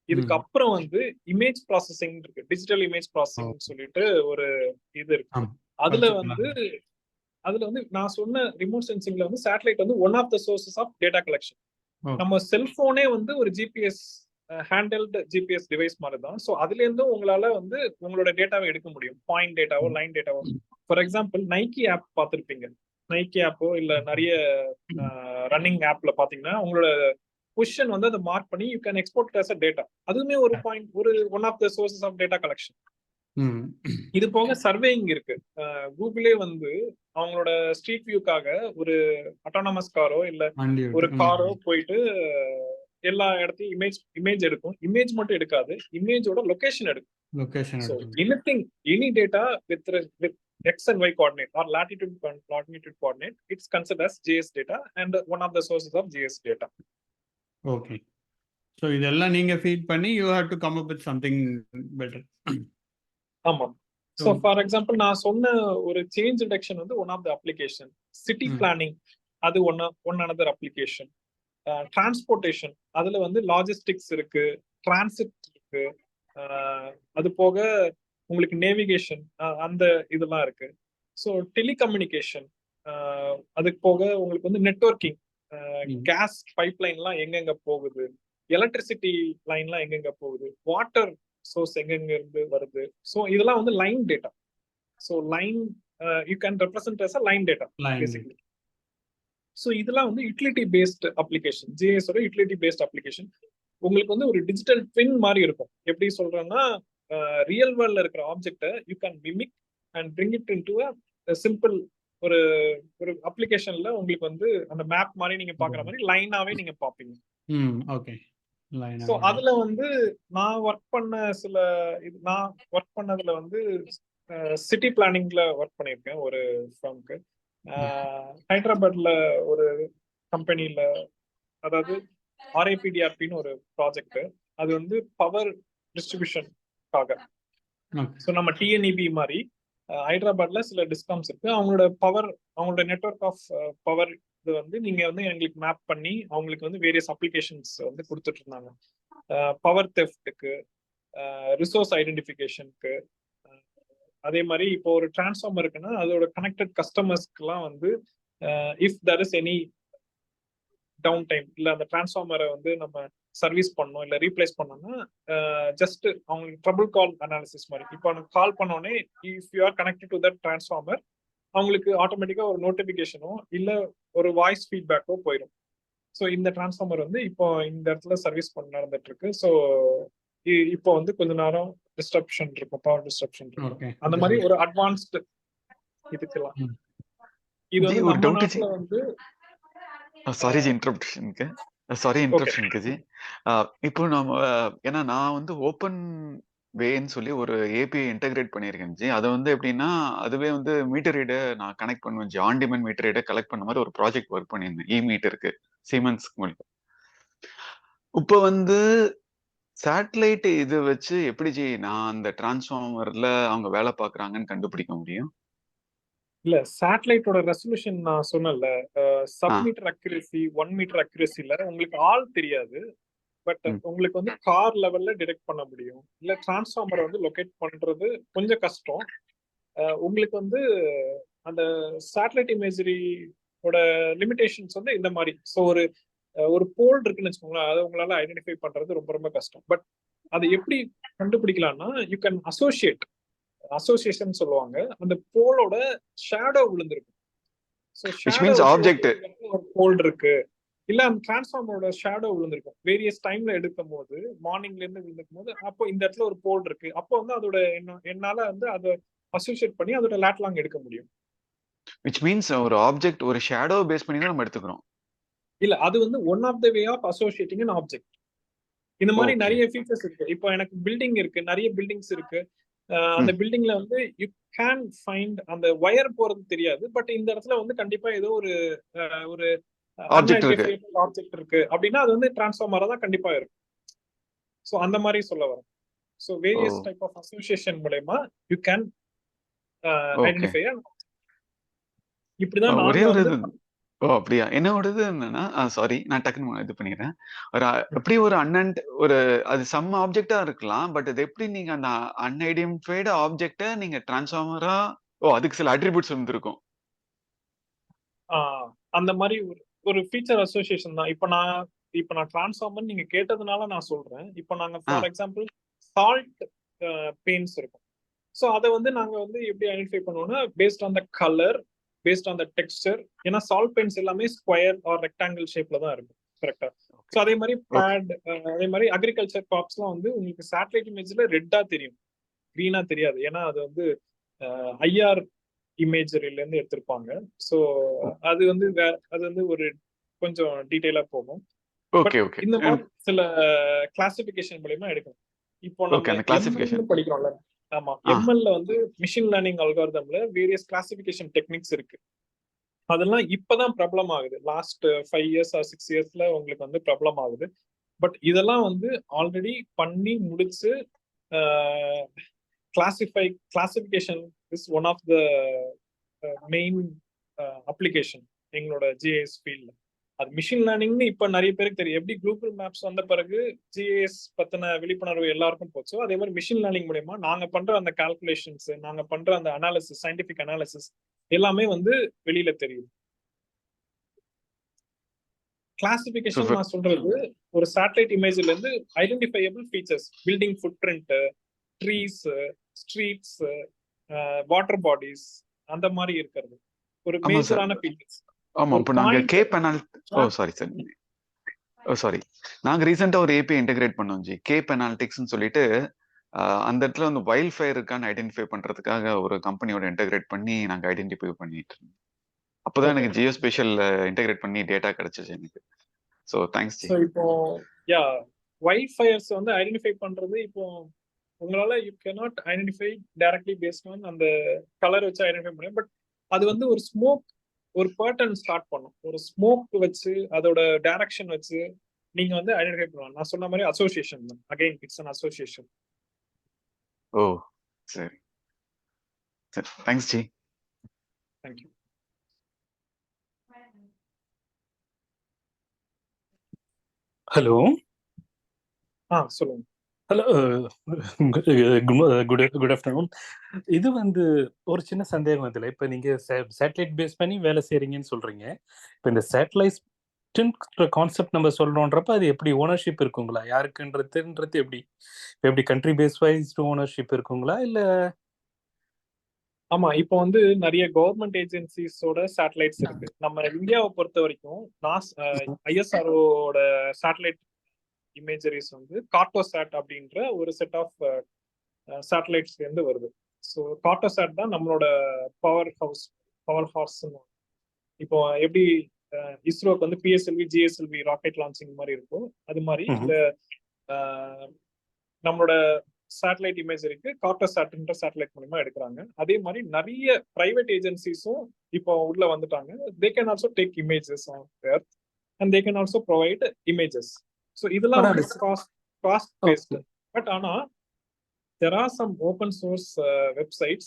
இதுக்கு அப்புறம் வந்து இமேஜ் ப்ராசஸிங் இருக்கு, டிஜிட்டல் இமேஜ் ப்ராசஸிங் சொல்லிட்டு ஒரு இது இருக்கு. அதுல வந்து நான் சொன்ன ரிமோட் சென்சிங்ல வந்து சேட்டலைட் வந்து one of the sources of data collection. நம்ம செல்போனே வந்து ஒரு ஜிபிஎஸ் ஹேண்டல்டு ஜிபிஎஸ் டிவைஸ் மாதிரி தான். ஸோ அதுல இருந்து உங்களால வந்து உங்களோட டேட்டாவை எடுக்க முடியும், பாயிண்ட் டேட்டாவோ லைன் டேட்டாவோ. ஃபார் எக்ஸாம்பிள் நைக்கி ஆப் பார்த்துருப்பீங்க. நைக்கி ஆப்போ இல்ல நிறைய ரன்னிங் ஆப்ல பாத்தீங்கன்னா உங்களோட பொசிஷன் வந்து அதை மார்க் பண்ணி you can export as a data. அதுவுமே ஒரு பாயிண்ட், ஒரு one of the sources of data collection. இது போக சர்வேயிங் இருக்கு. கூகுளே வந்து அவங்களோட ஸ்ட்ரீட் வியூக்காக ஒரு அட்டானமஸ் காரோ இல்ல ஒரு காரோ போயிட்டு எல்லா இடத்தையும் இமேஜ் எடுக்கும். இமேஜ் மட்டும் எடுக்காது, இமேஜோட லொகேஷன் எடுக்கும். Any data with X and Y coordinate or latitude and longitude coordinate, it's considered as JS data and one of the sources of JS data. Okay. So இதெல்லாம் நீங்க ஃபீட் பண்ணி you have to come up with something better. ஆமா. So for example நான் சொன்ன ஒரு change detection வந்து one of the application. City planning அது one another application. Transportation அதுல வந்து லாஜிஸ்டிக்ஸ் இருக்கு, டிரான்சிட் இருக்கு, அது போக உங்களுக்கு நேவிகேஷன் அந்த இதெல்லாம் இருக்கு. ஸோ டெலிகம்யூனிகேஷன், அதுக்கு போக உங்களுக்கு வந்து நெட்வொர்க்கிங், கேஸ் பைப் லைன்லாம் எங்கெங்க போகுது, எலக்ட்ரிசிட்டி லைன்லாம் எங்கெங்க போகுது, வாட்டர் சோர்ஸ் எங்கெங்க இருந்து வருது. ஸோ இதெல்லாம் வந்து line data. So line you can represent as a line data basically. So இதெல்லாம் வந்து யூட்டிலிட்டி பேஸ்ட் அப்ளிகேஷன், ஜிஎஸோட யூட்டிலிட்டி பேஸ்ட் அப்ளிகேஷன். உங்களுக்கு வந்து ஒரு டிஜிட்டல் ட்வின் மாதிரி இருக்கும். எப்படி சொல்றேன்னா ரியல் வேர்ல்ட்ல இருக்கிற ஆப்ஜெக்ட்டை you can mimic and bring it into a simple ஒரு அப்ளிகேஷன்ல உங்களுக்கு வந்து அந்த மேப் மாதிரி நீங்க பாக்குற மாதிரி லைனாவே நீங்க பாப்பீங்க. ஓகே. ஸோ அதுல வந்து நான் ஒர்க் பண்ணதுல வந்து சிட்டி பிளானிங்ல ஒர்க் பண்ணியிருக்கேன் ஒரு ஃபார்முக்கு. ஹைதராபாத்ல ஒரு கம்பெனில, அதாவது RIPDRPன்னு ஒரு ப்ராஜெக்ட். அது வந்து பவர் டிஸ்ட்ரிபியூஷன். ஸோ நம்ம TNEB மாதிரி ஹைதராபாத்ல சில டிஸ்காம்ஸ் இருக்கு. அவங்களோட நெட்வொர்க் ஆஃப் பவர் இது வந்து நீங்க வந்து எங்களுக்கு மேப் பண்ணி அவங்களுக்கு வந்து வேரியஸ் அப்ளிகேஷன்ஸ் வந்து கொடுத்துட்டு இருந்தாங்க. பவர் தெஃப்ட்டுக்கு, ரிசோர்ஸ் ஐடென்டிஃபிகேஷனுக்கு. அதே மாதிரி இப்போ ஒரு டிரான்ஸ்ஃபார்மர் இருக்குன்னா அதோட கனெக்டட் கஸ்டமர்ஸ்க்குலாம் வந்து if there is any down time இல்ல அந்த டிரான்ஸ்ஃபார்மரை வந்து நம்ம சர்வீஸ் பண்ணோம் இல்ல ரீப்ளேஸ் பண்ணோம்னா ஜஸ்ட் அவங்களுக்கு ட்ரபிள் கால் அனாலிசிஸ் மாதிரி. இப்போ கால் பண்ணோடனே if you are connected to that transformer அவங்களுக்கு ஆட்டோமேட்டிக்கா ஒரு நோட்டிபிகேஷனோ இல்ல ஒரு வாய்ஸ் ஃபீட்பேக்கோ போயிடும். ஸோ இந்த டிரான்ஸ்ஃபார்மர் வந்து இப்போ இந்த இடத்துல சர்வீஸ் நடந்துட்டு இருக்கு. ஸோ இப்போ வந்து கொஞ்ச நேரம் டிஸ்ட்ரப்ஷன் இருக்கும், பவர் டிஸ்ட்ரப்ஷன் இருக்கும். அந்த மாதிரி ஒரு அட்வான்ஸ்டு இதுக்கெல்லாம் இது வந்து நம்ம நாட்டுல வந்து சாரி இன்டரப்ஷனுக்கு சாரி ஓகே. இன்டரப்ஷன் கஜி. இப்போ நம்ம ஏன்னா நான் வந்து ஓப்பன் வேன்னு சொல்லி ஒரு ஏபிஐ இன்டகிரேட் பண்ணியிருக்கேன் ஜி. அதை வந்து எப்படின்னா அதுவே வந்து மீட்டர் ரீடை நான் கனெக்ட் பண்ணுவேன் ஜி. ஆன் டிமாண்ட் மீட்டர் ரீடை கலெக்ட் பண்ண மாதிரி ஒரு ப்ராஜெக்ட் ஒர்க் பண்ணியிருந்தேன் இ மீட்டருக்கு சீமென்ஸ்க்கு மூலியம். இப்போ வந்து சேட்டலைட் இது வச்சு எப்படி ஜி நான் அந்த டிரான்ஸ்ஃபார்மர்ல அவங்க வேலை பார்க்குறாங்கன்னு கண்டுபிடிக்க முடியும்? இல்ல சேட்டலைட்டோட ரெசல்யூஷன் நான் சொன்னேன்ல, சப் ஆ மீட்டர் அக்யூரசி 1 மீட்டர் அக்யூரசில உங்களுக்கு ஆள் தெரியாது. பட் ம் உங்களுக்கு வந்து கார் லெவல்ல டிடெக்ட் பண்ண முடியும். இல்ல டிரான்ஸ்ஃபார்மரை வந்து லொகேட் பண்றது கொஞ்சம் கஷ்டம். உங்களுக்கு வந்து அந்த சேட்டலைட் இமேஜரியோட லிமிடேஷன்ஸ் வந்து இந்த மாதிரி. ஸோ ஒரு போல் இருக்குன்னு வச்சுக்கோங்களேன், அதை உங்களால ஐடென்டிஃபை பண்றது ரொம்ப ரொம்ப கஷ்டம். பட் அதை எப்படி கண்டுபிடிக்கலாம்னா யூ கேன் அசோசியேஷன் சொல்லுவாங்க. அந்த போலோட ஷேடோ விழுந்திருக்கும். ஸோ விச் ஷேடோ மீன்ஸ் வச்சு ஆப்ஜெக்ட். ஒரு போல் இருக்கு, இல்ல அந்த டிரான்ஸ்ஃபார்மரோட ஷேடோ விழுந்திருக்கும். வேரியஸ் டைம்ல எடுக்கும் போது, மார்னிங்ல இருந்து விழுந்திருக்கும் போது, அப்போ இந்த இடத்துல ஒரு போல் இருக்கு. அப்போ வந்து அதோட என்னால வந்து அதை அசோசியேட் பண்ணி அதோட லேட்லாங் எடுக்க முடியும். விச் மீன்ஸ் ஒரு ஆப்ஜெக்ட் ஒரு ஷேடோ பேஸ் பண்ணி தான் நம்ம எடுத்துக்கிறோம். இல்ல அது வந்து one of the way of associating an object. இந்த மாதிரி ஓகே நிறைய ஃபீச்சர்ஸ் இருக்கு. இப்போ எனக்கு பில்டிங் இருக்கு, நிறைய பில்டிங்ஸ் இருக்கு. அந்த ம் பில்டிங்ல வந்து யூ கேன் ஃபைண்ட் அந்த வயர் போறது தெரியாது. பட் இந்த இடத்துல வந்து கண்டிப்பா ஏதோ ஒரு ஒரு ஆப்ஜெக்ட் இருக்கு. அன்ஐடென்டிஃபைட் ஆப்ஜெக்ட் இருக்கு அப்படின்னா அது வந்து டிரான்ஸ்ஃபார்மரா தான் கண்டிப்பா இருக்கும். ஸோ அந்த மாதிரி சொல்ல வரேன். So oh various type of association மூலயமா யூ கேன் ஓகே. ஐடென்டிஃபை. இப்படிதான் ஒரே நாங்க ஒரு வந்து இது. ஓ அப்படியா? என்னோடது என்னன்னா சாரி நான் டக்குன்னு இது பண்ணிடுறேன். ஒரு எப்படி ஒரு ஒரு அது சம் ஆப்ஜெக்டா இருக்கலாம். பட் அது எப்படி நீங்க அந்த அன்ஐடென்டிஃபைடு ஆப்ஜெக்ட நீங்க டிரான்ஸ்ஃபார்மரா அதுக்கு சில அட்ரிபியூட்ஸ் இருந்திருக்கும். அந்த மாதிரி ஒரு ஃபீச்சர் அசோசியேஷன் தான். இப்போ நான் டிரான்ஸ்ஃபார்மர் நீங்க கேட்டதுனால நான் சொல்றேன். இப்போ நாங்க ஆ ஃபார் எக்ஸாம்பிள் சால்ட் பெயிண்ட்ஸ் இருக்கும். ஸோ அதை வந்து நாங்க வந்து எப்படி ஐடென்டிஃபை பண்ணுவோம்னா based on the colour, based on the Dexter. ஏன்னா சால்ட் பெயிண்ட்ஸ் எல்லாமே ஸ்கொயர் ஆர் ரெக்டாங்கிள் ஷேப்ல தான் இருக்கும். கரெக்டா? ஸோ ஓகே அதே மாதிரி ஓகே பேட், அதே மாதிரி அக்ரிகல்ச்சர் கிராப்ஸ்லாம் வந்து உங்களுக்கு சேட்டலைட் இமேஜ்ல ரெட்டா தெரியும், கிரீனா தெரியாது. ஏன்னா அது வந்து ஐஆர் இமேஜரில இருந்து எடுத்திருப்பாங்க. ஸோ அது வந்து அது வந்து ஒரு கொஞ்சம் டீட்டெயிலா போகும். பட் ஓகே ஓகே இந்த மாதிரி சில கிளாசிபிகேஷன் மூலமா எடுக்கும். இப்போ ஓகே நம்ம அந்த கிளாசிஃபிகேஷன். எம்எல் படிக்கிறோம்ல, ஆமா ஆ எம்எல்ல வந்து மிஷின் லேர்னிங் அல்காரிதம்ல வேரியஸ் கிளாசிபிகேஷன் டெக்னிக்ஸ் இருக்கு. அதெல்லாம் இப்பதான் பிரபலம் ஆகுது. லாஸ்ட் 5 இயர்ஸ் ஆர் 6 இயர்ஸ்ல உங்களுக்கு வந்து பிரபலம் ஆகுது. பட் இதெல்லாம் வந்து ஆல்ரெடி பண்ணி முடிச்சு classification is one of the main application எங்களோட ஜிஐஎஸ் ஃபீல்ட்ல. அது மிஷின் லேர்னிங்னு இப்ப நிறைய பேருக்கு தெரியும். எப்படி கூகுள் மேப்ஸ் வந்த பிறகு ஜிஐஎஸ் பத்தின விழிப்புணர்வு எல்லாருக்கும் போச்சோ, அதே மாதிரி மிஷின் லேர்னிங் மூலமா நாங்க பண்ற அந்த கால்குலேஷன்ஸ், நாங்க பண்ற அந்த அனாலிசிஸ், சயின்டிபிக் அனாலிசிஸ் எல்லாமே வந்து வெளியில தெரியுது. கிளாசிபிகேஷன் நான் சொல்றது ஒரு சேட்டலைட் இமேஜ்ல இருந்து identifiable features, building food print, trees, streets, water bodies, அந்த மாதிரி இருக்கிறது ஒரு ஆமா சார். மேஜரான ஃபீச்சர்ஸ். ஆமா ஒரு இப்போ நாங்க point K sorry sir. Sorry நாங்க ரீசெண்டா ஒரு ஏபி இன்டகிரேட் பண்ணோம் ஜி. கேப் அனாலிட்டிக்ஸ்னு சொல்லிட்டு அந்த இடத்துல வந்து வைல்ட் ஃபயர் இருக்கான்னு ஐடென்டிஃபை பண்றதுக்காக ஒரு கம்பெனியோட இன்டகிரேட் பண்ணி நாங்க ஐடென்டிஃபை பண்ணிட்டு இருந்தோம். அப்போதான் எனக்கு ஜியோ ஸ்பேஷியல் இன்டகிரேட் பண்ணி டேட்டா கிடைச்சிச்சு எனக்கு. So thanks G. ஸோ இப்போ வைல்ட் ஃபயர்ஸ் வந்து ஐடென்டிஃபை பண்றது இப்போ உங்களால you cannot identify directly based on அந்த கலர் வச்சு ஐடென்டிஃபை பண்ண. பட் அது வந்து ஒரு ஸ்மோக், ஒரு பேட்டர்ன் ஸ்டார்ட் பண்ணும். ஒரு ஸ்மோக் வச்சு அதோட டைரக்ஷன் வச்சு நீங்க வந்து ஐடென்டிஃபை பண்ணலாம். நான் சொன்ன மாதிரி அசோசியேஷன் தான். Again it's an association. ஓ சரி சரி தேங்க்ஸ் ஜி. தேங்க்யூ. ஹலோ சொல்லுங்க. Hello good afternoon. இது வந்து ஒரு சின்ன சந்தேகம் இதில். இப்போ நீங்கள் சேட்டலைட் பேஸ் பண்ணி வேலை செய்கிறீங்கன்னு சொல்கிறீங்க. இப்போ இந்த சேட்டலைட் கான்செப்ட் நம்ம சொல்கிறோன்றப்ப அது எப்படி ஓனர்ஷிப் இருக்குங்களா? யாருக்குன்றது எப்படி கண்ட்ரி பேஸ் வைஸ் ஓனர்ஷிப் இருக்குங்களா இல்லை? ஆமா, இப்போ வந்து நிறைய கவர்மெண்ட் ஏஜென்சிஸோட சேட்டலைட்ஸ் இருக்கு. நம்ம இந்தியாவை பொறுத்த வரைக்கும் ஐஎஸ்ஆர்ஓட சேட்டலைட் இமேஜரிஸ் வந்து கார்டோசாட் அப்படின்ற ஒரு செட் ஆஃப் சேட்டலைட்ஸ்ல இருந்து வருது. ஸோ கார்டோசாட் தான் நம்மளோட பவர் ஹார்ஸ். இப்போ எப்படி இஸ்ரோக்கு வந்து பிஎஸ்எல்வி ஜிஎஸ்எல்வி ராக்கெட் லான்ச்சிங் மாதிரி இருக்கும். அது மாதிரி இந்த நம்மளோட சேட்டலைட் இமேஜரிக்கு கார்டோசாட்ன்ற சேட்டலைட் மூலமா எடுக்கிறாங்க. அதே மாதிரி நிறைய பிரைவேட் ஏஜென்சிஸும் இப்போ உள்ள வந்துட்டாங்க. They can also take images on earth and they can also provide images. So இதெல்லாம் வந்து காஸ்ட் பேஸ்டு. பட் ஆனா there are some open source websites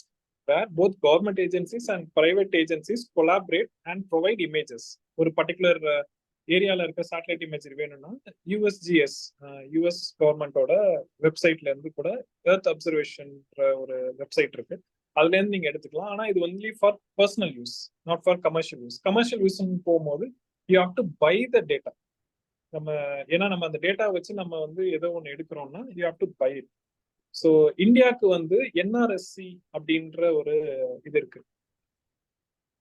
where both government agencies and private agencies collaborate and provide images. ஒரு particular ஏரியால இருக்க satellite imagery வேணும்னா USGS US கவர்மெண்டோட வெப்சைட்ல இருந்து கூட எர்த் அப்சர்வேஷன் ஒரு வெப்சைட் இருக்கு, அதுல இருந்து நீங்க எடுத்துக்கலாம். ஆனா இது only for personal use, not for commercial use. Commercial use போகும்போது you have to buy the data. ஏன்னா நம்ம அந்த டேட்டா வச்சு நம்ம வந்து ஏதோ ஒன்று எடுக்கிறோம்னா you have to buy it. So இந்தியாவுக்கு வந்து NRSC அப்படின்ற ஒரு இது இருக்கு,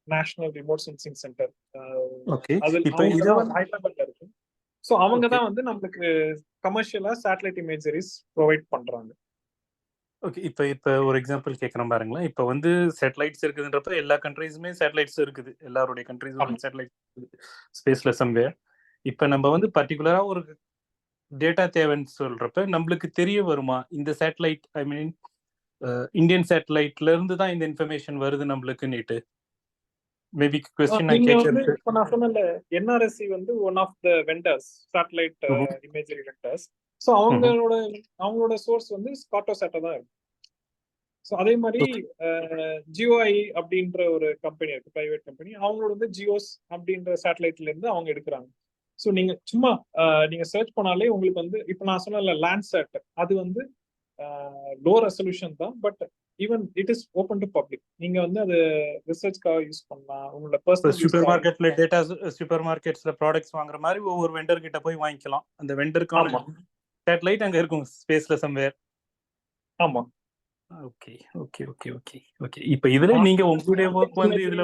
நேஷனல் ரிமோட் சென்சிங் சென்டர். அது ஹைதராபாத்ல இருக்கு. ஸோ அவங்க தான் வந்து நம்மளுக்கு கமர்ஷியலா சேட்டலைட் இமேஜரிஸ் ப்ரொவைட் பண்றாங்க. ஓகே, இப்போ ஒரு எக்ஸாம்பிள் கேட்குறேன் பாருங்களேன். இப்போ வந்து சேட்டலைட்ஸ் இருக்குதுன்றப்ப எல்லா கண்ட்ரீஸுமே சேட்டலைட்ஸ் இருக்குது, எல்லாருடைய கண்ட்ரீஸும் சேட்டலைட் ஸ்பேஸ்ல சம்வேர். இப்போ நம்ம வந்து பர்டிகுலரா ஒரு டேட்டா தேவைன்னு சொல்றப்ப நம்மளுக்கு தெரிய வருமா இந்த சேட்டலைட், ஐ மீன் இந்தியன் சேட்டலைட்ல இருந்து தான் இந்த இன்ஃபர்மேஷன் வருது நம்மளுக்கு நீட்டு? மேபி क्वेश्चन நான் கேக்குறது. இப்போ நான் சொன்னல NRSC வந்து one of the vendors, satellite imagery vendors. So அவங்களோட சோர்ஸ் வந்து கார்டோசாட் தான் இருக்கு. ஸோ அதே மாதிரி ஜியோஐ அப்படின்ற ஒரு கம்பெனி இருக்கு, பிரைவேட் கம்பெனி. அவங்களோட வந்து ஜியோஸ் அப்படின்ற சேட்டலைட்ல இருந்து அவங்க எடுக்கிறாங்க. ஸோ நீங்க சும்மா நீங்க சர்ச் பண்ணாலே உங்களுக்கு வந்து இப்போ நான் சொன்னல லேண்ட்சாட், அது வந்து லோ ரெசல்யூஷன் தான், but even it is open to public. நீங்க வந்து அது ரிசர்ச்காக யூஸ் பண்ணலாம். உங்களோட பர்சனல் சூப்பர் மார்க்கெட்ல டேட்டா, சூப்பர் மார்க்கெட்ஸ்ல ப்ராடக்ட்ஸ் வாங்குற மாதிரி ஒவ்வொரு வெண்டர் கிட்ட போய் வாங்கிக்கலாம். அந்த வெண்டருக்கான சேட்டலைட் அங்க இருக்கும் ஸ்பேஸ்ல சம்வேர். ஆமா. Okay okay okay okay okay. இப்போ இதுல நீங்க உங்களுடைய வர்க் வந்து இதுல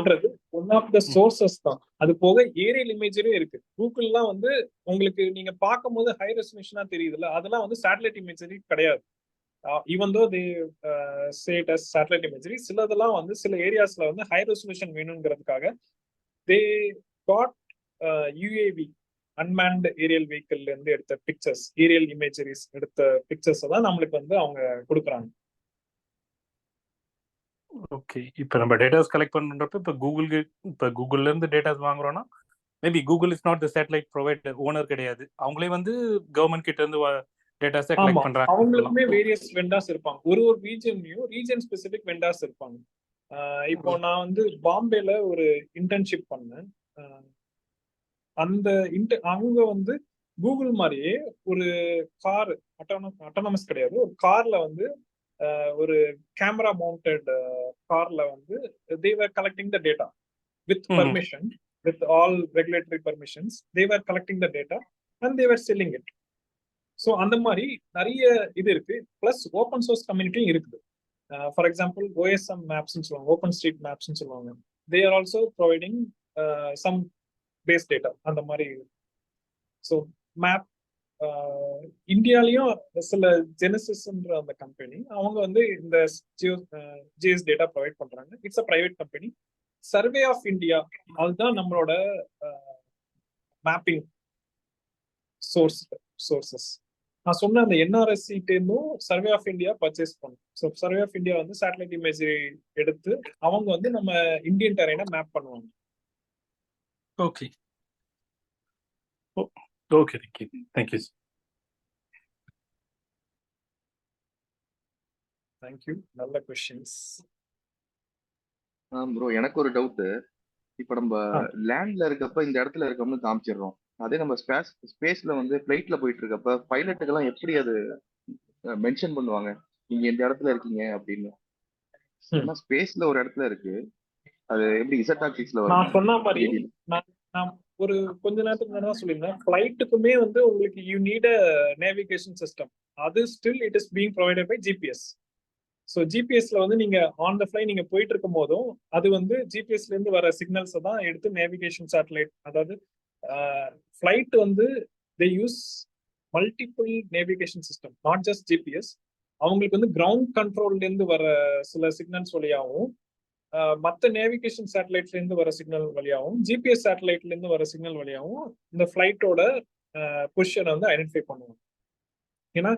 ஒன் ஆஃப் த சோர்சஸ் தான். அது போக ஏரியல் இமேஜரியும் இருக்கு. கூகுள்லாம் வந்து உங்களுக்கு நீங்க பார்க்கும்போது ஹை ரெசல்யூஷனா தெரியுதுல்ல, அதெல்லாம் வந்து சேட்டலைட் இமேஜரி கிடையாது. Even though they say it as satellite imagery, சிலதெல்லாம் வந்து சில ஏரியாஸ்ல வந்து ஹை ரெசல்யூஷன் வேணுங்கிறதுக்காக they got UAV unmanned aerial வெஹிக்கிள்ல இருந்து எடுத்த பிக்சர்ஸ், ஏரியல் இமேஜரிஸ் எடுத்த பிக்சர்ஸ் தான் நம்மளுக்கு வந்து அவங்க கொடுக்குறாங்க. ஓகே. இப்போ நம்ம டேட்டாஸ் கலெக்ட் பண்றப்ப இப்போ கூகுள்ல இருந்து டேட்டாஸ் வாங்குறோம்னா maybe Google is not the satellite provider, owner கிடையாது. அவங்களே வந்து கவர்மெண்ட் கிட்ட இருந்து டேட்டாஸை கலெக்ட் பண்றாங்க. அவங்களுக்குமே வேரியஸ் வெண்டார்ஸ் இருப்பாங்க. ஒரு ரீஜன்லயும் ரீஜன் ஸ்பெசிபிக் வெண்டார்ஸ் இருப்பாங்க. இப்போ நான் வந்து பாம்பேல ஒரு இன்டர்ன்ஷிப் பண்ணேன். அந்த அவங்க வந்து கூகுள் மாதிரியே ஒரு கார், அட்டானமஸ் கிடையாது, ஒரு கார்ல வந்து ஒரு கேமரா மவுண்டட் கார்ல வந்து they were collecting the data with permission, with all regulatory permissions. They were collecting the data and they were selling it. So அந்த மாதிரி நிறைய இது இருக்கு. பிளஸ் ஓப்பன் சோர்ஸ் கம்யூனிட்டியும் இருக்குது. ஃபார் எக்ஸாம்பிள் OSM மேப்ஸ்ன்னு சொல்லுவாங்க, ஓப்பன் ஸ்ட்ரீட் மேப்ஸ்ன்னு சொல்லுவாங்க. They are also providing some base data அந்த மாதிரி. ஸோ மேப் இந்தியாலையும் சில ஜெனசிஸ்ன்ற அந்த கம்பெனி, அவங்க வந்து இந்த ஜிஎஸ் டேட்டா ப்ரொவைட் பண்றாங்க. It's a private company. Survey of India அதுதான் நம்மளோட மேப்பிங் சோர்சஸ். நான் சொன்ன அந்த NRSC டேந்தும் சர்வே ஆஃப் இந்தியா பர்ச்சேஸ் பண்ணும். ஸோ சர்வே ஆஃப் இந்தியா வந்து சேட்டலைட் இமேஜரி எடுத்து அவங்க வந்து நம்ம இந்தியன் டெரைனை மேப் பண்ணுவாங்க. Okay okay, thank you. தேங்க்யூ, நல்ல क्वेश्चंस. ப்ரோ எனக்கு ஒரு டவுட். இப்போ நம்ம லேண்ட்ல இருக்கப்ப இந்த இடத்துல இருக்கோம்னு காமிச்சிடுறோம். அதே நம்ம ஸ்பேஸ்ல வந்து ஃபிளைட்ல போயிட்டு இருக்கப்ப பைலட்டுக்கெல்லாம் எப்படி அது மென்ஷன் பண்ணுவாங்க நீங்க இந்த இடத்துல இருக்கீங்க அப்படின்னு? ஏன்னா ஸ்பேஸ்ல ஒரு இடத்துல இருக்கு, அது எப்படி இசட்டாக்சிக்ஸ்ல வரும்? நான் சொன்ன மாதிரி நான் ஒரு கொஞ்ச நேரத்துக்கு முன்னாடி தான் சொல்லியிருந்தேன், ஃபிளைட்டுக்குமே வந்து உங்களுக்கு you need a navigation system. அது still it is being provided by GPS. So ஜிபிஎஸ்ல வந்து நீங்க ஆன் த ஃபிளை நீங்க போயிட்டு இருக்கும் போதும் அது வந்து ஜிபிஎஸ்ல இருந்து வர சிக்னல்ஸை தான் எடுத்து நேவிகேஷன் சேட்டலைட், அதாவது ஃபிளைட் வந்து they use multiple navigation system, not just GPS. அவங்களுக்கு வந்து கிரவுண்ட் கண்ட்ரோல்ல இருந்து வர சில சிக்னல்ஸ் வழியாகவும் மற்ற நேவிகேஷன் சேட்டலைட்ல இருந்து வர சிக்னல் வழியாகவும் ஜிபிஎஸ் சேட்டலைட்ல இருந்து வர சிக்னல் வழியாகவும் இந்த ஃபிளைட்டோட பொசிஷனை வந்து ஐடென்டிஃபை பண்ணுவோம். ஏன்னா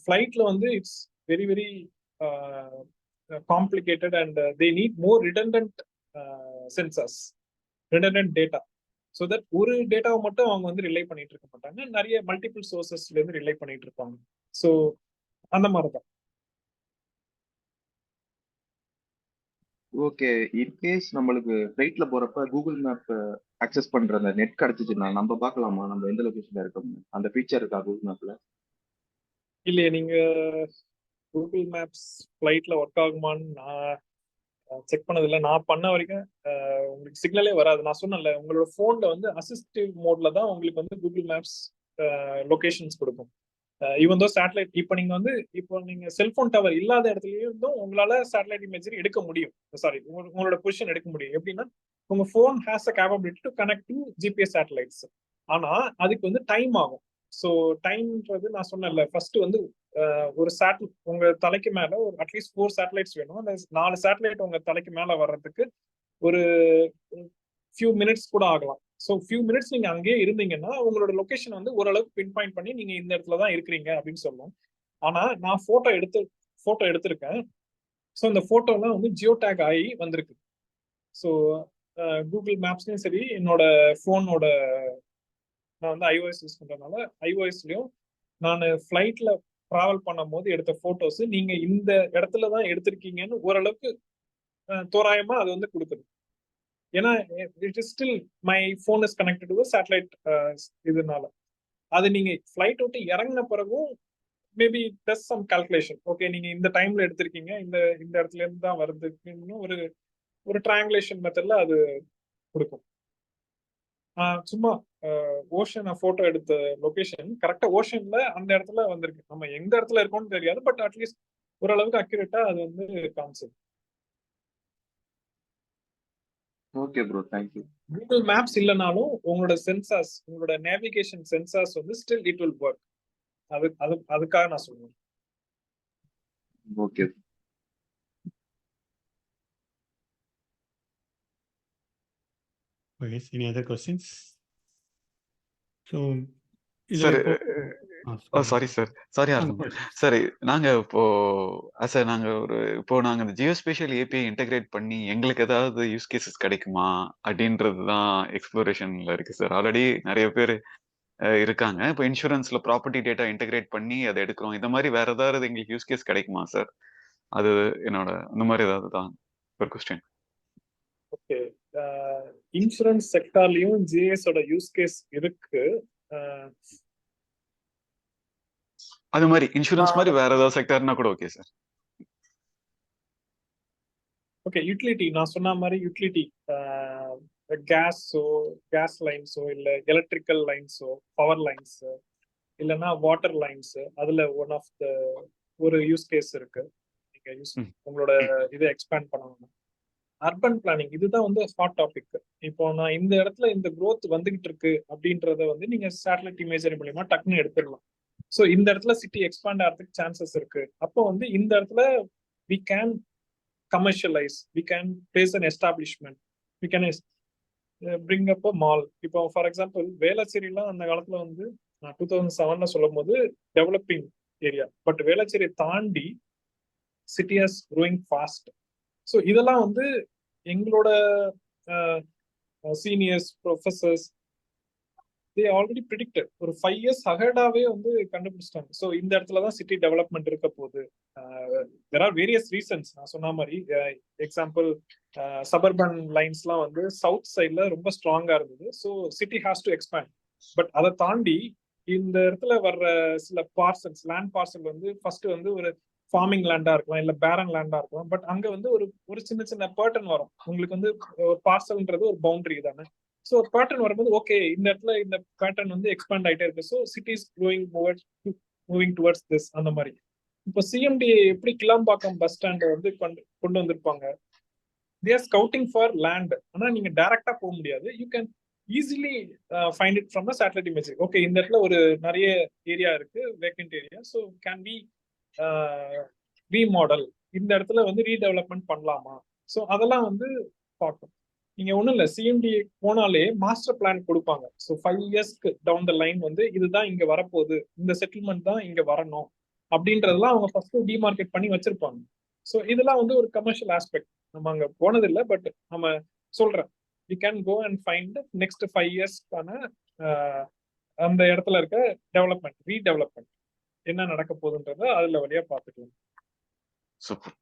ஃபிளைட்ல வந்து it's very very complicated and they need more redundant sensors, redundant data. So that ஒரு டேட்டாவை மட்டும் அவங்க வந்து ரிலை பண்ணிட்டு இருக்க மாட்டாங்க, நிறைய மல்டிபிள் சோர்சஸ்ல இருந்து ரிலை பண்ணிட்டு இருப்பாங்க. ஸோ அந்த மாதிரி தான். ஓகே, இன்கேஸ் நம்மளுக்கு ஃபிளைட்ல போறப்ப கூகுள் மேப் அக்சஸ் பண்ற அந்த நெட் கிடைச்சிச்சுன்னா நம்ம பார்க்கலாமா நம்ம எந்த லொகேஷன்ல இருக்கோம்? அந்த ஃபீச்சர் இருக்கா கூகுள் மேப்ல? இல்லையே, நீங்க கூகுள் மேப்ஸ் ஃபிளைட்ல ஒர்க் ஆகுமான்னு நான் செக் பண்ணதில்லை. நான் பண்ண வரைக்கும் உங்களுக்கு சிக்னலே வராது. நான் சொன்னேன்ல, உங்களோட ஃபோன்ல வந்து அசிஸ்டிவ் மோட்ல தான் உங்களுக்கு வந்து கூகுள் மேப்ஸ் லொகேஷன்ஸ் கொடுக்கும். ஈவன் தோ சேட்டலைட் இப்போ நீங்க வந்து இப்போ நீங்க செல்போன் டவர் இல்லாத இடத்துலயும் இருந்தும் உங்களால சேட்டலைட் இமேஜரி எடுக்க முடியும். சாரி, உங்களோட பொசிஷன் எடுக்க முடியும். எப்படின்னா உங்க phone has a capability to connect to GPS satellites. ஆனா அதுக்கு வந்து டைம் ஆகும். ஸோ டைம்ன்றது நான் சொன்னேன்ல, ஃபர்ஸ்ட் வந்து ஒரு சேட்டலைட் உங்க தலைக்கு மேல ஒரு அட்லீஸ்ட் 4 சேட்டலைட்ஸ் வேணும். அந்த 4 சேட்டலைட் உங்க தலைக்கு மேல வர்றதுக்கு ஒரு ஃபியூ மினிட்ஸ் கூட ஆகலாம். ஸோ ஃபியூ மினிட்ஸ் நீங்க அங்கேயே இருந்தீங்கன்னா உங்களோட லொகேஷன் வந்து ஓரளவுக்கு பின் பாயிண்ட் பண்ணி நீங்க இந்த இடத்துல தான் இருக்கிறீங்க அப்படின்னு சொல்லுவோம். ஆனா நான் போட்டோ எடுத்திருக்கேன். ஸோ இந்த போட்டோலாம் வந்து ஜியோ டேக் ஆகி வந்திருக்கு. ஸோ கூகுள் மேப்ஸ்லயும் சரி, என்னோட ஃபோனோட நான் வந்து iOS யூஸ் பண்றதுனால iOSலயும் நான் ஃபிளைட்ல டிராவல் பண்ணும் போது எடுத்த போட்டோஸ் நீங்க இந்த இடத்துல தான் எடுத்திருக்கீங்கன்னு ஓரளவுக்கு தோராயமா அது வந்து கொடுக்குது. ஏன்னா it is still my phone is connected to satellite. இதனால அது நீங்க ஃபிளைட் விட்டு இறங்கின பிறகும் மேபி டஸ் சம் கால்குலேஷன். ஓகே, நீங்க இந்த டைம்ல எடுத்திருக்கீங்க, இந்த இடத்துல இருந்து தான் வருதுன்னு ஒரு ட்ரையாங்குலேஷன் மெத்தட்ல அது கொடுக்கும். சும்மா ஓஷன் போட்டோ எடுத்த லொகேஷன் கரெக்டா ஓஷன்ல அந்த இடத்துல வந்திருக்கு. நம்ம எந்த இடத்துல இருக்கோம்னு தெரியாது, பட் அட்லீஸ்ட் ஓரளவுக்கு அக்யூரேட்டா அது வந்து காமிச்சது. Okay bro, thank you. Google maps இல்லைனாலும் உங்களோட சென்சார்ஸ், உங்களோட நேவிகேஷன் சென்சார்ஸ் வந்து ஸ்டில் இட் வில் ஒர்க். அதுக்காக நான் சொல்லுவேன். Okay. Okay, any other questions? So, sir sorry. Sorry சரி, நாங்க இப்போ நாங்க இந்த ஜியோஸ்பேஷியல் ஏபிஐ இன்டெகிரேட் பண்ணி எங்களுக்கு ஏதாவது யூஸ் கேசஸ் கிடைக்குமா அப்படின்றது தான் எக்ஸ்ப்ளோரேஷன்ல இருக்கு சார். ஆல்ரெடி நிறைய பேர் இருக்காங்க. இப்போ இன்சூரன்ஸ்ல ப்ராப்பர்ட்டி டேட்டா இன்டெகிரேட் பண்ணி அதை எடுக்கிறோம். இந்த மாதிரி வேற ஏதாவது எங்களுக்கு யூஸ் கேஸ் கிடைக்குமா சார்? அது என்னோட அந்த மாதிரி ஏதாவது தான் ஒரு கொஸ்டின். ஓகே, இன்சூரன்ஸ் செக்டார்லயும் ஜிஎஸோட யூஸ் கேஸ் இருக்கு. அது மாதிரி இன்சூரன்ஸ் மாதிரி வேற ஏதாவது செக்டார்னா கூட ஓகே சார். ஓகே, யூட்டிலிட்டி நான் சொன்ன மாதிரி யூட்டிலிட்டி கேஸ் லைன்ஸோ இல்ல எலக்ட்ரிக்கல் லைன்ஸோ பவர் லைன்ஸ் இல்லைன்னா வாட்டர் லைன்ஸ், அதுல ஒரு யூஸ் கேஸ் இருக்கு. நீங்க உங்களோட இதை எக்ஸ்பேண்ட் பண்ணணும். அர்பன் பிளானிங் இதுதான் வந்து ஹாட் டாபிக். இப்போ நான் இந்த இடத்துல இந்த growth வந்துகிட்டு இருக்கு அப்படின்றத வந்து நீங்க சேட்டலைட் இமேஜரி மூலியமா டக்குன்னு எடுத்துடலாம். ஸோ இந்த இடத்துல சிட்டி எக்ஸ்பேண்ட் ஆகிறதுக்கு சான்சஸ் இருக்கு. அப்போ வந்து இந்த இடத்துல we can commercialize, we can place an establishment, we can bring up a mall. இப்போ ஃபார் எக்ஸாம்பிள் வேளச்சேரிலாம் அந்த காலத்துல வந்து 2007 சொல்லும் போது டெவலப்பிங் ஏரியா, பட் வேளச்சேரியை தாண்டி city has growing fast. So இதெல்லாம் வந்து எங்களோட சீனியர்ஸ் ப்ரொஃபஸர்ஸ் ஆல்ரெடி ப்ரிடிக்டட். ஒரு 5 years அஹெடாவே வந்து கண்டுபிடிச்சிட்டாங்க. ஸோ இந்த இடத்துல தான் சிட்டி டெவலப்மெண்ட் இருக்க போகுது. There are various reasons. நான் சொன்ன மாதிரி எக்ஸாம்பிள் சபர்பன் லைன்ஸ்லாம் வந்து சவுத் சைட்ல ரொம்ப ஸ்ட்ராங்கா இருந்தது. So city has to expand. But அதை தாண்டி இந்த இடத்துல வர்ற சில பார்சல்ஸ், லேண்ட் பார்சல் வந்து ஃபர்ஸ்ட் வந்து ஒரு ஃபார்மிங் லேண்டா இருக்கலாம், இல்ல பேரன் லேண்டா இருக்கலாம். பட் அங்க வந்து ஒரு சின்ன சின்ன பேட்டர்ன் வரும். உங்களுக்கு வந்து ஒரு பார்சல்ன்றது ஒரு பவுண்டரி தானே. ஸோ பேட்டர்ன் வரும்போது ஓகே, இந்த இடத்துல இந்த பேட்டர்ன் வந்து எக்ஸ்பேண்ட் ஆகிட்டே இருக்கு. So cities moving towards this. அந்த மாதிரி இப்போ சிஎம்டிஏ எப்படி கிளாம்பாக்கம் பஸ் ஸ்டாண்டை வந்து கொண்டு வந்திருப்பாங்க. They are scouting for land. ஆனா நீங்க டைரக்டா போக முடியாது. You can easily find it from satellite imagery. Okay, இந்த இடத்துல ஒரு நிறைய ஏரியா இருக்கு, vacant area. So can be remodel, இந்த இடத்துல வந்து ரீடெவலப்மெண்ட் பண்ணலாமா ஸோ அதெல்லாம் வந்து பார்க்கணும். நீங்க ஒன்றும் இல்லை, சிஎம்டி போனாலே மாஸ்டர் பிளான் கொடுப்பாங்க. ஸோ 5 இயர்ஸ்க்கு டவுன் த லைன் வந்து இதுதான் இங்க வரப்போகுது, இந்த செட்டில்மெண்ட் தான் இங்க வரணும் அப்படின்றதெல்லாம் அவங்க ஃபர்ஸ்ட் டிமார்க்கெட் பண்ணி வச்சிருப்பாங்க. ஸோ இதெல்லாம் வந்து ஒரு கமர்ஷியல் ஆஸ்பெக்ட். நம்ம அங்க போனதில்லை, பட் நம்ம சொல்றேன், we can go and find next 5 இயர்ஸ்க்கான அந்த இடத்துல இருக்க டெவலப்மெண்ட், ரீடெவலப்மெண்ட் என்ன நடக்க போகுதுன்றத அதுல வழியா பார்த்துக்கலாம். Super.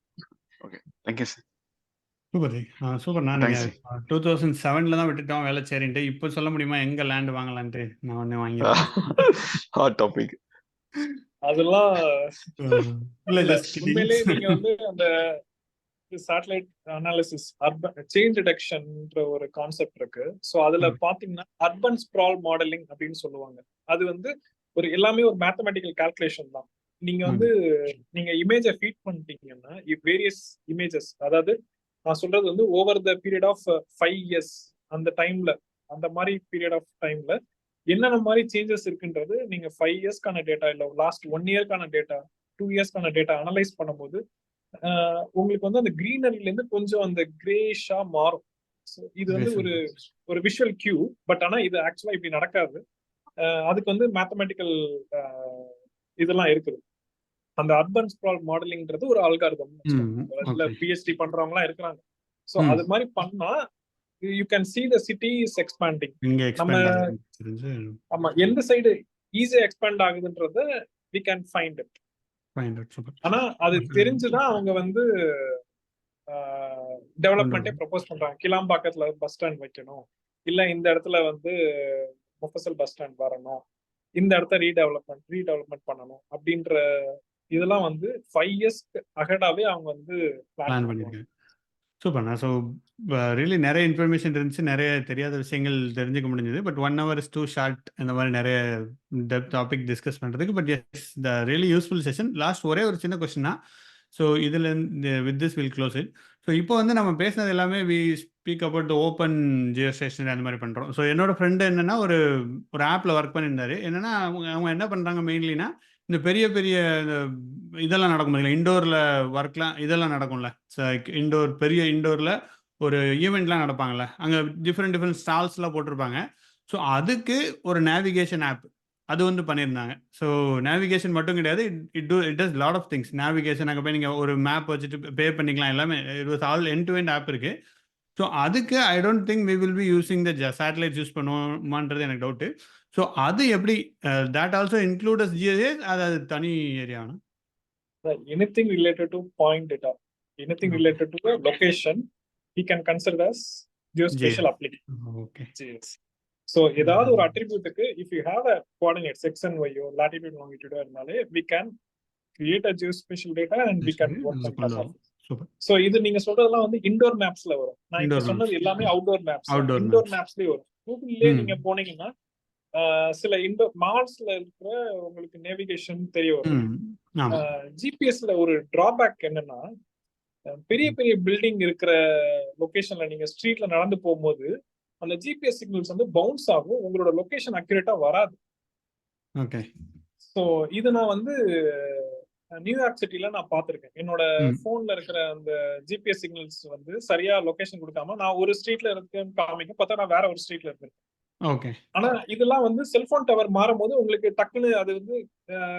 Okay, thank you sir. Super G. Super. நான் Thanks. நீங்கள் 2007 தான் விட்டுட்டோம் வேலை சரின்ட்டு. இப்போ சொல்ல முடியுமா எங்கே லேண்ட் வாங்கலான்ட்டு? நான் ஒன்று வாங்கியிருக்கேன். Hot topic. அதெல்லாம் இல்லை இல்ல, ஜஸ்ட் உண்மையிலே நீங்க வந்து அந்த சேட்டலைட் அனாலிசிஸ், அர்பன் சேஞ்ச் டிடெக்ஷன்ன்ற ஒரு கான்செப்ட் இருக்கு. ஸோ அதுல பாத்தீங்கன்னா அர்பன் ஸ்ப்ரால் மாடலிங் அப்படின்னு சொல்லுவாங்க. அது வந்து ஒரு எல்லாமே ஒரு மேத்தமெட்டிக்கல் கால்குலேஷன் தான். நீங்க வந்து நீங்க இமேஜை ஃபீட் பண்ணிட்டீங்கன்னா வேரியஸ் இமேஜஸ், அதாவது நான் சொல்றது வந்து over the period of 5 years, அந்த டைம்ல, அந்த மாதிரி பீரியட் ஆஃப் டைம்ல என்னென்ன மாதிரி சேஞ்சஸ் இருக்குன்றது நீங்க 5 இயர்ஸ்க்கான டேட்டா இல்ல லாஸ்ட் 1 இயர்க்கான டேட்டா, 2 இயர்ஸ்க்கான டேட்டா அனலைஸ் பண்ணும்போது உங்களுக்கு வந்து அந்த கிரீனரில இருந்து கொஞ்சம் அந்த கிரேஷா மாறும். இது வந்து ஒரு விஷுவல் கியூ. பட் ஆனா இது ஆக்சுவலா இப்படி நடக்காது. அதுக்கு வந்து மேத்தமெட்டிக்கல் இதெல்லாம் இருக்குது. அந்த அர்பன் ஸ்ப்ரால் மாடலிங்ன்றது ஒரு அல்காரிதம். அதுல பிஹெச்டி பண்றவங்க எல்லாம் இருக்கிறாங்க. சோ அது மாதிரி பண்ணா you can see the city is expanding. நம்ம ஆமா, எந்த சைடு ஈஸியா expand ஆகுதுன்றத we can find it. ஆனா அது தெரிஞ்சுதான் அவங்க வந்து டெவலப்மெண்ட்டே ப்ரொபோஸ் பண்றாங்க. கிளாம்பாக்கத்துல பஸ் ஸ்டாண்ட் வைக்கணும், இல்ல இந்த இடத்துல வந்து முஃபசல் பஸ் ஸ்டாண்ட் வரணும், இந்த இடத்த ரீடெவலப்மெண்ட் பண்ணணும் அப்படின்ற இதெல்லாம் வந்து 5 இயர்ஸ்க்கு அகடாவே அவங்க வந்து பிளான் பண்ணிருக்காங்க. சூப்பர்ண்ணா. ஸோ ரியலி நிறைய இன்ஃபர்மேஷன் இருந்துச்சு, நிறைய தெரியாத விஷயங்கள் தெரிஞ்சுக்க முடிஞ்சது. But 1 hour is too short இந்த மாதிரி நிறைய டெப்த் டாபிக் டிஸ்கஸ் பண்ணுறதுக்கு. But yes, the really useful session. Last ஒரே ஒரு சின்ன கொஸ்டின் தான். ஸோ இதில் with this will close it. So இப்போ வந்து நம்ம பேசினது எல்லாமே we speak about open geo stationary அந்த மாதிரி பண்ணுறோம். ஸோ என்னோட ஃப்ரெண்டு என்னென்னா ஒரு ஆப்பில் ஒர்க் பண்ணியிருந்தாரு. என்னென்னா அவங்க என்ன பண்ணுறாங்க மெயின்லினா, இந்த பெரிய பெரிய இதெல்லாம் நடக்கும் பார்த்தீங்களா, இண்டோரில் ஒர்க்லாம் இதெல்லாம் நடக்கும்ல, இண்டோர் பெரிய இண்டோரில் ஒரு ஈவெண்ட்லாம் நடப்பாங்கள்ல, அங்கே டிஃப்ரெண்ட் ஸ்டால்ஸ்லாம் போட்டிருப்பாங்க. ஸோ அதுக்கு ஒரு நேவிகேஷன் ஆப் அது வந்து பண்ணியிருந்தாங்க. ஸோ நேவிகேஷன் மட்டும் கிடையாது, it does lot of things. Navigation அங்கே போய் நீங்கள் ஒரு மேப் வச்சுட்டு பே பண்ணிக்கலாம், எல்லாமே it was all end to end app இருக்குது. ஸோ அதுக்கு I don't think we will be using the satellite use பண்ணுவோமான்றது எனக்கு டவுட்டு. ஸோ அது எப்படி தட் ஆல்சோ இன்க்ளூட் அஸ் ஜிஎஸ்ஏ, அது தனி ஏரியானா? Anything related to point data, anything related to the location, we can consider as geospatial application. Okay. GS. So ஏதாவது ஒரு அட்ரிபியூட்டுக்கு if you have a coordinates x and y, latitude longitude இருந்தாலே we can create a geospatial data and we can work on top of it. So இது நீங்க சொல்றதெல்லாம் வந்து indoor மேப்ஸ்ல வரும். நான் இப்ப சொன்னது எல்லாமே அவுட்டோர் மேப்ஸ். இண்டோர் மேப்ஸ்லயே வரும். கூகுள்லயே நீங்க போனீங்கன்னா சில இண்டோர் மால்ஸ்ல இருக்கிற உங்களுக்கு நேவிகேஷன் தெரிய வரும். ஜிபிஎஸ்ல ஒரு டிராபேக் என்னன்னா, பெரிய பெரிய பில்டிங் இருக்கிற லொகேஷன்ல நீங்க ஸ்ட்ரீட்ல நடந்து போகும்போது அந்த ஜிபிஎஸ் சிக்னல்ஸ் வந்து பவுன்ஸ் ஆகும், உங்களோட லொகேஷன் அக்யூரேட்டா வராது. ஓகே. ஸோ இது நான் வந்து நியூயார்க் சிட்டில நான் பார்த்திருக்கேன். என்னோட போன்ல இருக்கிற அந்த ஜிபிஎஸ் சிக்னல்ஸ் வந்து சரியா லொகேஷன் கொடுக்காம நான் ஒரு ஸ்ட்ரீட்ல இருக்கேன்னு காமிக்கும், பார்த்தா நான் வேற ஒரு ஸ்ட்ரீட்ல இருக்கேன். ஓகே. ஆனா இதெல்லாம் வந்து செல்போன் டவர் மாறும்போது உங்களுக்கு டக்குன்னு அது வந்து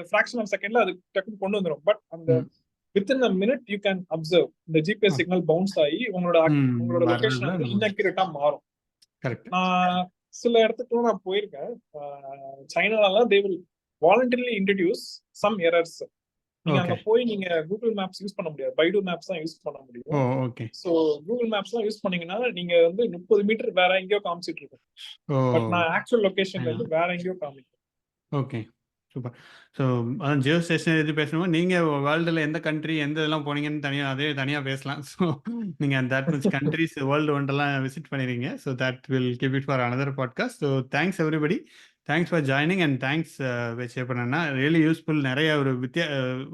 ஃபிராக்ஷன் ஆஃப் செகண்ட்ல அது டக்குன்னு கொண்டு வந்துடும். பட் அந்த within a minute you can observe இந்த ஜிபிஎஸ் சிக்னல் பவுன்ஸ் ஆகி உங்களோட லொகேஷன் வந்து இன்அக்யூரேட்டா மாறும். நான் சில இடத்துக்கு நான் போயிருக்கேன். சைனாலாம் they will voluntarily introduce some errors. நீங்க அங்க போய் நீங்க கூகுள் மேப்ஸ் யூஸ் பண்ண முடியாது, பைடு மேப்ஸ் தான் யூஸ் பண்ண முடியும். ஓகே. சோ கூகுள் மேப்ஸ் எல்லாம் யூஸ் பண்ணீங்கன்னா நீங்க வந்து 30 மீட்டர் வேற எங்கேயோ காமிச்சிட்டு இருக்கும். பட் நான் ஆக்சுவல் லொகேஷன்ல இருந்து வேற எங்கேயோ காமிக்கிறேன். Okay, super. ஸோ அதான் ஜியோ ஸ்டேஷன் எது பேசணுமோ, நீங்கள் வேர்ல்டில் எந்த கண்ட்ரி எந்த இதெல்லாம் போனீங்கன்னு தனியாக பேசலாம். ஸோ நீங்கள் தட் மச் கண்ட்ரிஸ் வேர்ல்டு ஒன்றெல்லாம் விசிட் பண்ணிடுறீங்க. So that will keep it for another podcast. So thanks everybody, thanks for joining and thanks பண்ணா ரியலி யூஸ்ஃபுல். நிறைய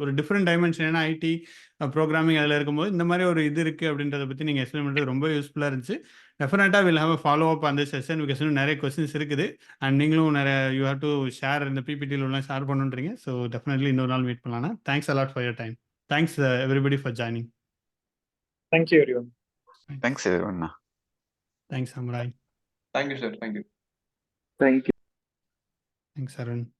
ஒரு டிஃப்ரெண்ட் டைமென்ஷன், ஏன்னா ஐடி ப்ரோக்ராமிங் அதில் இருக்கும்போது இந்த மாதிரி ஒரு இது இருக்குது அப்படின்றத பற்றி நீங்கள் எக்ஸ்பிளைன் பண்ணுறது ரொம்ப யூஸ்ஃபுல்லாக இருந்துச்சு. டெஃபினட்டாக will have a follow up அந்த செஷன், பிகாஸ் இன்னும் நிறைய கொஸ்டின்ஸ் இருக்குது. அண்ட் நீங்களும் நிறைய யூ ஹேவ் டு ஷேர் இந்த பிபிடிலாம் ஷேர் பண்ணுன்றீங்க. ஸோ டெஃபினெட்லி இன்னொரு நாள் மீட் பண்ணலாம். Thanks a lot for your time. Thanks everybody for joining. Thank you everyone. Thanks everyone. Thanks அமராய். Thank you sir, thank you. Thank you. Thanks Arun.